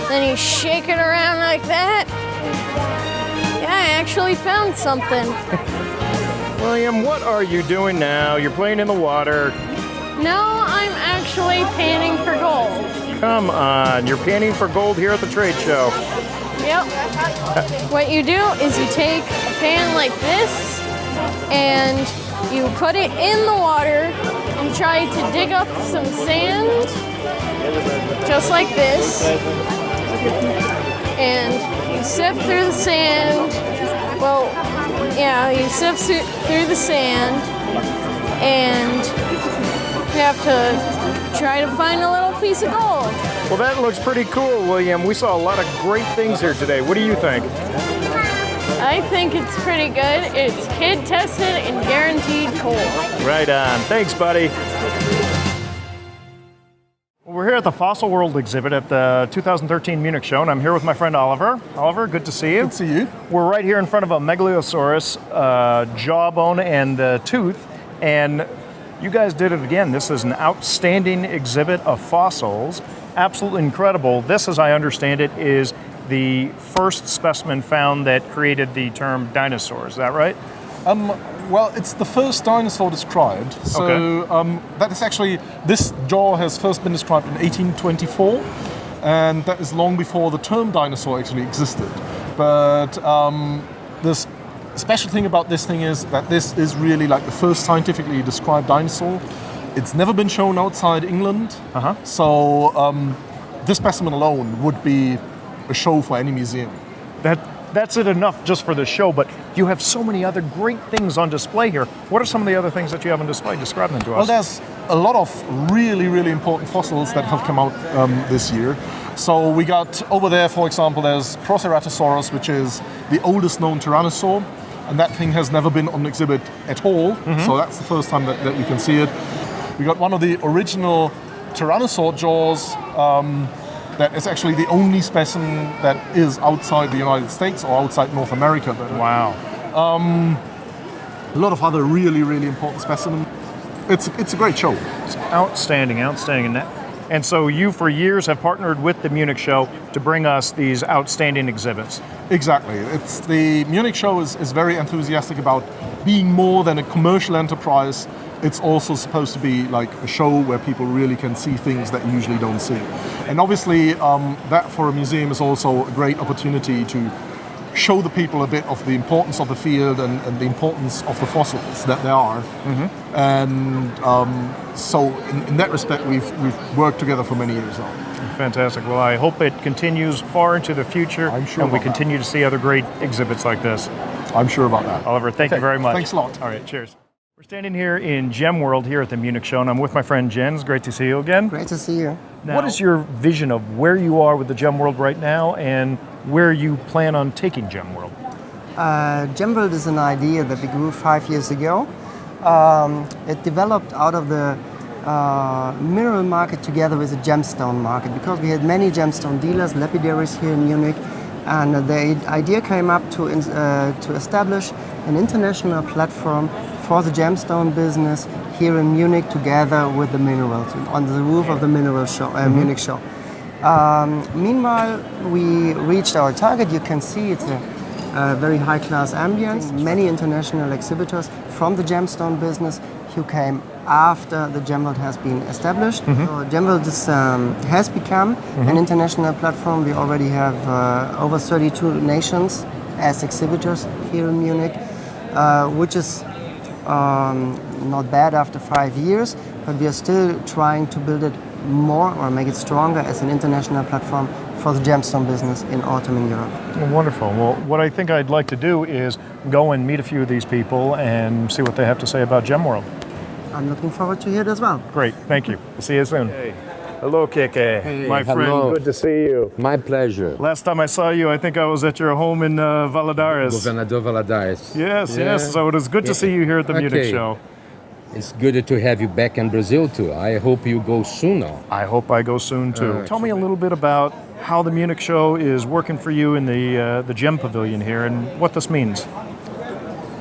Then you shake it around like that. Yeah, I actually found something. William, what are you doing now? You're playing in the water. No, I'm actually panning for gold. Come on, you're panning for gold here at the trade show. Yep. What you do is you take a pan like this and you put it in the water and try to dig up some sand, just like this. And you sift through the sand. Well, yeah, you sift through the sand and you have to try to find a little piece of gold. Well, that looks pretty cool, William. We saw a lot of great things here today. What do you think? I think it's pretty good. It's kid tested and guaranteed cool. Right on. Thanks, buddy. We're here at the FossilWorld exhibit at the 2013 Munich Show, and I'm here with my friend Oliver. Oliver, good to see you. Good to see you. We're right here in front of a Megalosaurus jawbone and tooth, and you guys did it again. This is an outstanding exhibit of fossils. Absolutely incredible. This, as I understand it, is the first specimen found that created the term dinosaur. Is that right? Well, it's the first dinosaur described. So that is actually, this jaw has first been described in 1824, and that is long before the term dinosaur actually existed. But the special thing about this thing is that this is really like the first scientifically described dinosaur. It's never been shown outside England, so this specimen alone would be a show for any museum. That's it enough just for the show, but you have so many other great things on display here. What are some of the other things that you have on display? Describe them to us. Well, there's a lot of really, really important fossils that have come out this year. So we got over there, for example, there's Proceratosaurus, which is the oldest known tyrannosaur, and that thing has never been on exhibit at all. So that's the first time that you can see it. We got one of the original tyrannosaur jaws that is actually the only specimen that is outside the United States or outside North America. Wow. A lot of other really, really important specimens. it's a great show. It's outstanding. And so you, for years, have partnered with the Munich Show to bring us these outstanding exhibits. Exactly. The Munich Show is very enthusiastic about being more than a commercial enterprise. It's also supposed to be like a show where people really can see things that you usually don't see. And obviously, that for a museum is also a great opportunity to show the people a bit of the importance of the field and the importance of the fossils that there are. Mm-hmm. And so in that respect, we've worked together for many years now. Fantastic. Well, I hope it continues far into the future, I'm sure and we about continue to see other great exhibits like this. I'm sure about that. Oliver, thank you very much. Thanks a lot. All right, cheers. We're standing here in GemWorld here at the Munich Show, and I'm with my friend Jens. Great to see you again. Great to see you. Now, what is your vision of where you are with the GemWorld right now and where you plan on taking GemWorld? GemWorld is an idea that we grew 5 years ago. It developed out of the mineral market together with the gemstone market, because we had many gemstone dealers, lapidaries here in Munich, and the idea came up to establish an international platform for the gemstone business here in Munich together with the minerals on the roof of the Munich Show. Meanwhile, we reached our target. You can see it's a very high-class ambience. Many international exhibitors from the gemstone business who came after the GemWorld has been established. So GemWorld has become an international platform. We already have over 32 nations as exhibitors here in Munich, which is not bad after 5 years, but we are still trying to build it more or make it stronger as an international platform for the gemstone business in autumn in Europe. Well, wonderful. Well, what I think I'd like to do is go and meet a few of these people and see what they have to say about GemWorld. I'm looking forward to hear it as well. Great, thank you. We'll see you soon. Hey. Hello, Keke. Hey, my friend, hello. good to see you. My pleasure. Last time I saw you, I think I was at your home in Valadares. Governador Valadares. Yes, yes. So it is good to see you here at the Munich Show. It's good to have you back in Brazil too. I hope you go soon now. I hope I go soon too. Tell me a little bit about how the Munich Show is working for you in the Gem Pavilion here and what this means.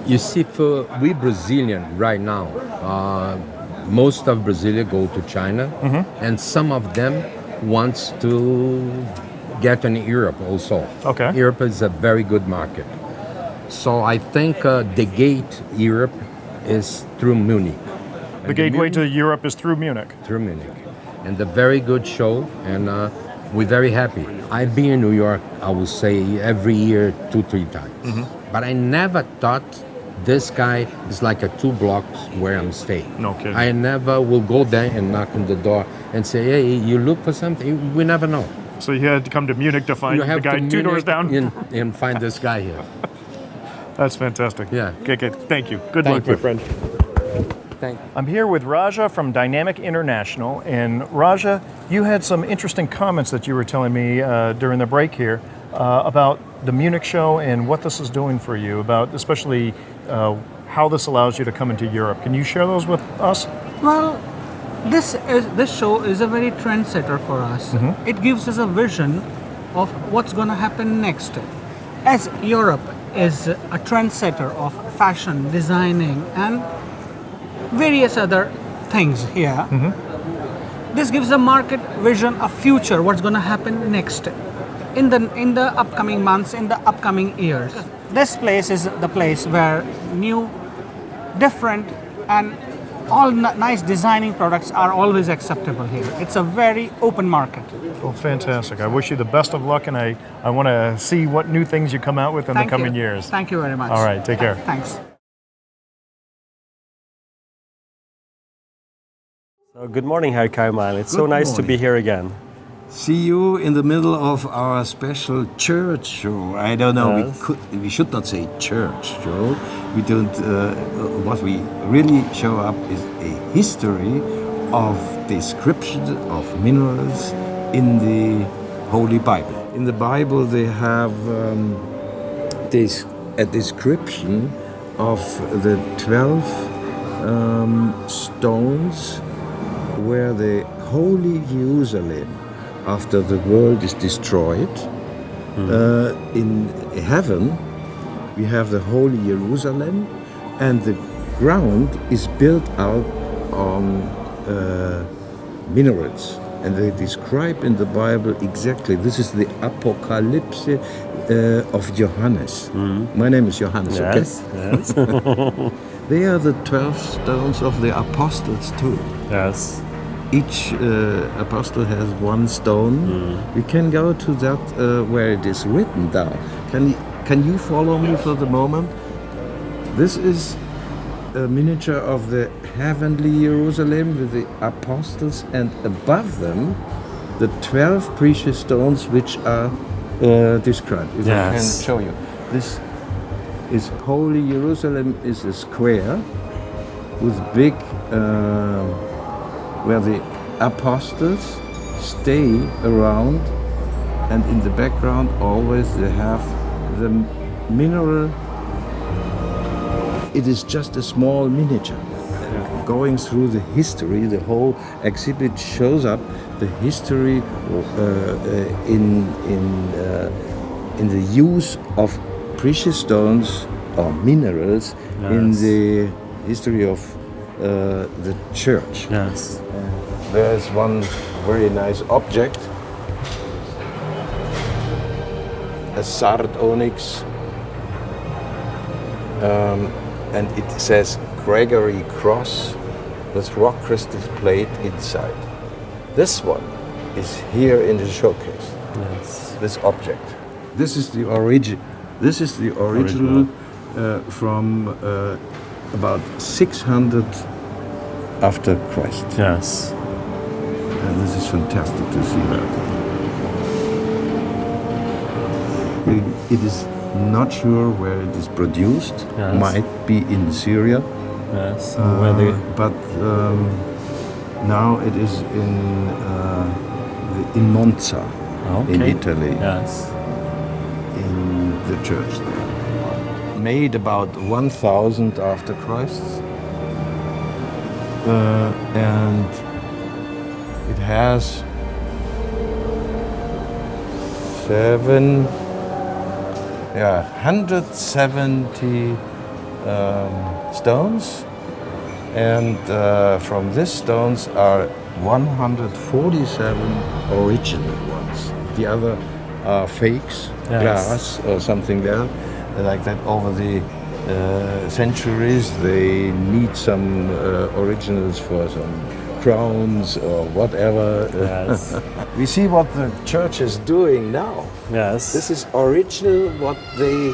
You see, for we Brazilian right now, most of Brazil go to China, and some of them wants to get in Europe also. Okay. Europe is a very good market. So I think the gate Europe is through Munich. The gateway to Europe is through Munich. Through Munich. And a very good show, and we're very happy. I've been in New York, I would say, every year 2-3 times. But I never thought this guy is like 2 blocks where I'm staying. No kidding. I never will go there and knock on the door and say, hey, you look for something? We never know. So you had to come to Munich to find the guy 2 doors down? And find this guy here. That's fantastic. Yeah. Okay, thank you. Good luck, my friend. Thank you. I'm here with Raja from Dynamic International. And Raja, you had some interesting comments that you were telling me during the break here about the Munich Show and what this is doing for you, about especially how this allows you to come into Europe. Can you share those with us? Well, this show is a very trendsetter for us. It gives us a vision of what's going to happen next. As Europe is a trendsetter of fashion, designing, and various other things here, this gives the market vision of future, what's going to happen next in the upcoming months, in the upcoming years. This place is the place where new, different, and all nice designing products are always acceptable here. It's a very open market. Well, fantastic. I wish you the best of luck, and I want to see what new things you come out with in the coming years. Thank you very much. All right, take care. Thanks. So good morning, Herr Kaimal. It's so nice to be here again. See you in the middle of our special church show. I don't know, we should not say church show. We don't, what we really show up is a history of description of minerals in the Holy Bible. In the Bible they have a description of the 12 stones where the Holy Jerusalem, after the world is destroyed, in heaven we have the Holy Jerusalem, and the ground is built out on minerals. And they describe in the Bible exactly, this is the Apocalypse of Johannes. My name is Johannes, Yes, okay? yes. They are the 12 stones of the apostles too. Yes. Each apostle has one stone. We can go to that where it is written down. Can you follow me for the moment? This is a miniature of the heavenly Jerusalem with the apostles, and above them the 12 precious stones which are described. If I can show you. This is Holy Jerusalem is a square with big, where the apostles stay around, and in the background always they have the mineral. It is just a small miniature. Going through the history, the whole exhibit shows up the history in the use of precious stones or minerals in the history of the church. Yes. There is one very nice object, a sard onyx, and it says Gregory Cross with rock crystals plate inside. This one is here in the showcase. Yes. This object. This is the origin. This is the original from about 600 after Christ. Yes. And this is fantastic to see that. It is not sure where it is produced. Yes. Might be in Syria. Yes. But now it is in Monza, in Italy. Yes. In the church there. Made about 1000 after Christ. And it has 170 stones, and from these stones are 147 original ones. The other are fakes, glass or something there, like that. Over the centuries, they need some originals for some crowns or whatever. Yes. We see what the church is doing now. Yes. This is original what they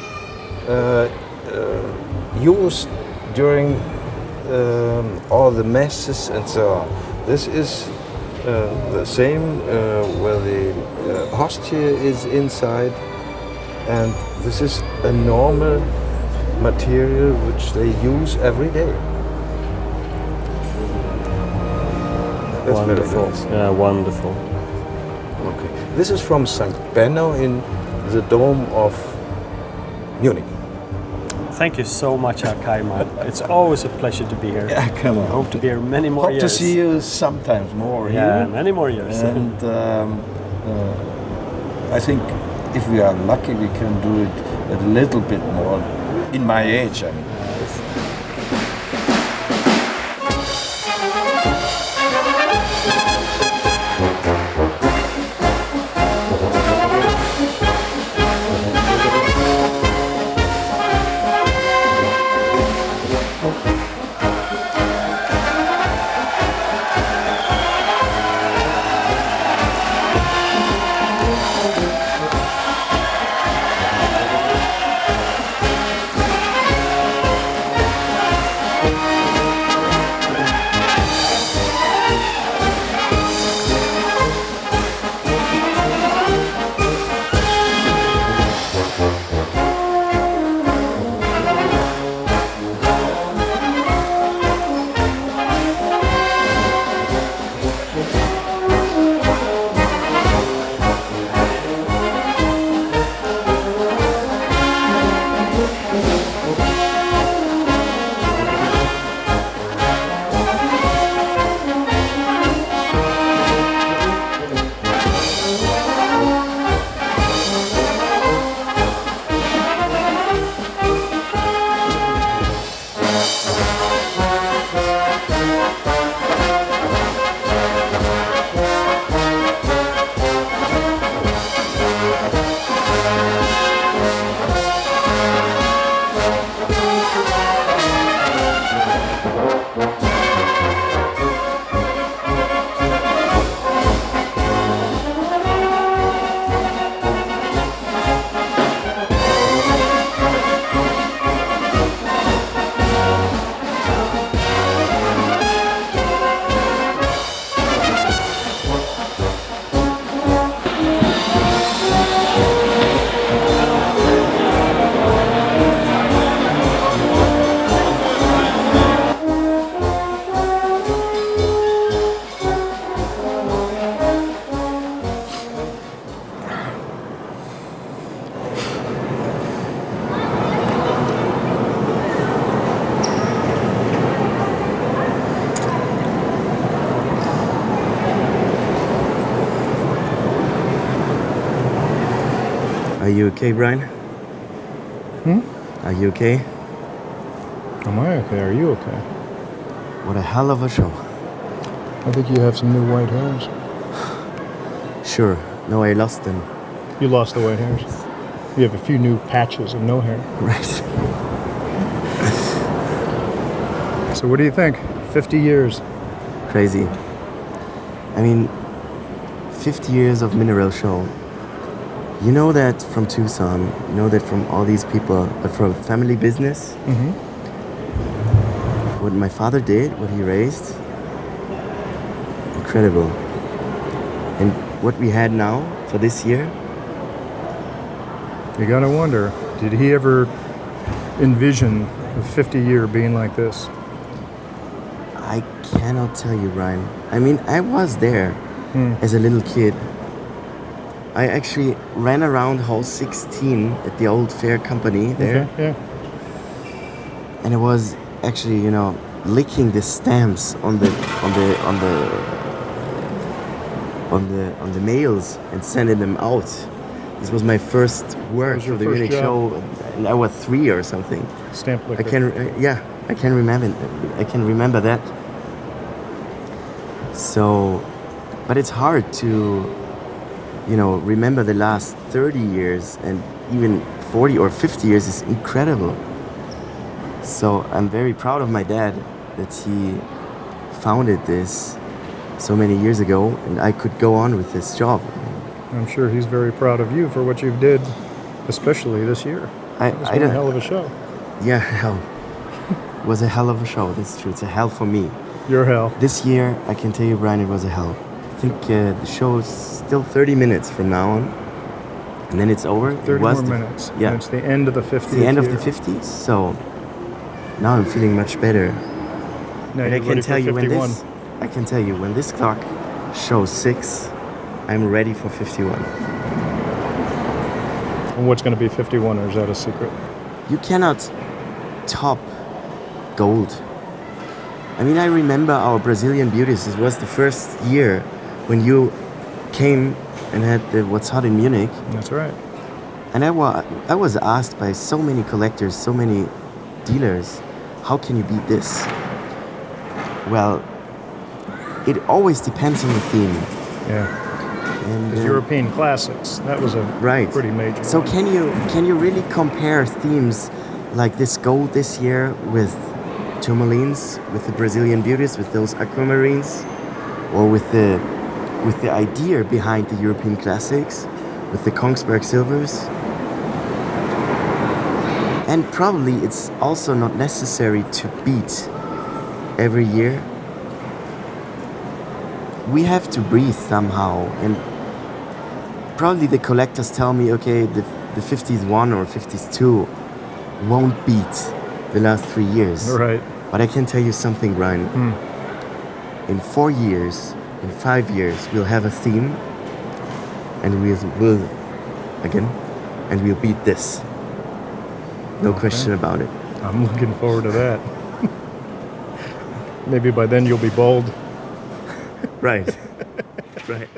used during all the masses and so on. This is the same where the hostia is inside, and this is a normal material which they use every day. That's wonderful. Very nice. Yeah, wonderful. Okay. This is from St. Benno in the Dome of Munich. Thank you so much, Kaima. It's always a pleasure to be here. Yeah, come on. I hope to be here many more years. Hope to see you sometimes more here. Yeah, many more years. And I think if we are lucky, we can do it a little bit more in my age. I mean. Are you okay, Bryan? Are you okay? Am I okay? Are you okay? What a hell of a show. I think you have some new white hairs. Sure. No, I lost them. You lost the white hairs. You have a few new patches of no hair. Right. So what do you think? 50 years. Crazy. I mean, 50 years of Mineral Show. You know that from Tucson, you know that from all these people, but from family business, what my father did, what he raised, incredible. And what we had now for this year. You gotta wonder, did he ever envision the 50-year being like this? I cannot tell you, Bryan. I mean, I was there as a little kid. I actually ran around hall 16 at the old fair company there. Okay, yeah. And I was actually, you know, licking the stamps on the mails and sending them out. This was my first work for the Munich Show, and I was 3 or something. Stamp licker. I can remember that. So, but it's hard to, you know, remember the last 30 years, and even 40 or 50 years is incredible. So I'm very proud of my dad that he founded this so many years ago, and I could go on with this job. I'm sure he's very proud of you for what you've did, especially this year. It was a hell of a show. Yeah, hell. It was a hell of a show, that's true. It's a hell for me. Your hell. This year, I can tell you, Bryan, it was a hell. I think the show is still 30 minutes from now on, and then it's over. 30 more minutes. Yeah. And it's the end of the 50th It's the end of year. the 50s, so now I'm feeling much better. Now And you're ready for 51. I can tell you, when this clock shows 6, I'm ready for 51. And what's going to be 51, or is that a secret? You cannot top gold. I mean, I remember our Brazilian beauties. It was the first year when you came and had the What's Hot in Munich. That's right. And I was asked by so many collectors, so many dealers, how can you beat this? Well, it always depends on the theme. Yeah. And Because European classics, that was a pretty major So one. can you really compare themes like this gold this year with tourmalines, with the Brazilian beauties, with those aquamarines, or with the idea behind the European classics, with the Kongsberg silvers? And probably it's also not necessary to beat every year. We have to breathe somehow, and probably the collectors tell me, okay, the 51 or 52 won't beat the last 3 years. Right. But I can tell you something, Bryan. In 4 years, in 5 years, we'll have a theme, and we'll beat this. No question about it. I'm looking forward to that. Maybe by then you'll be bald. Right. Right.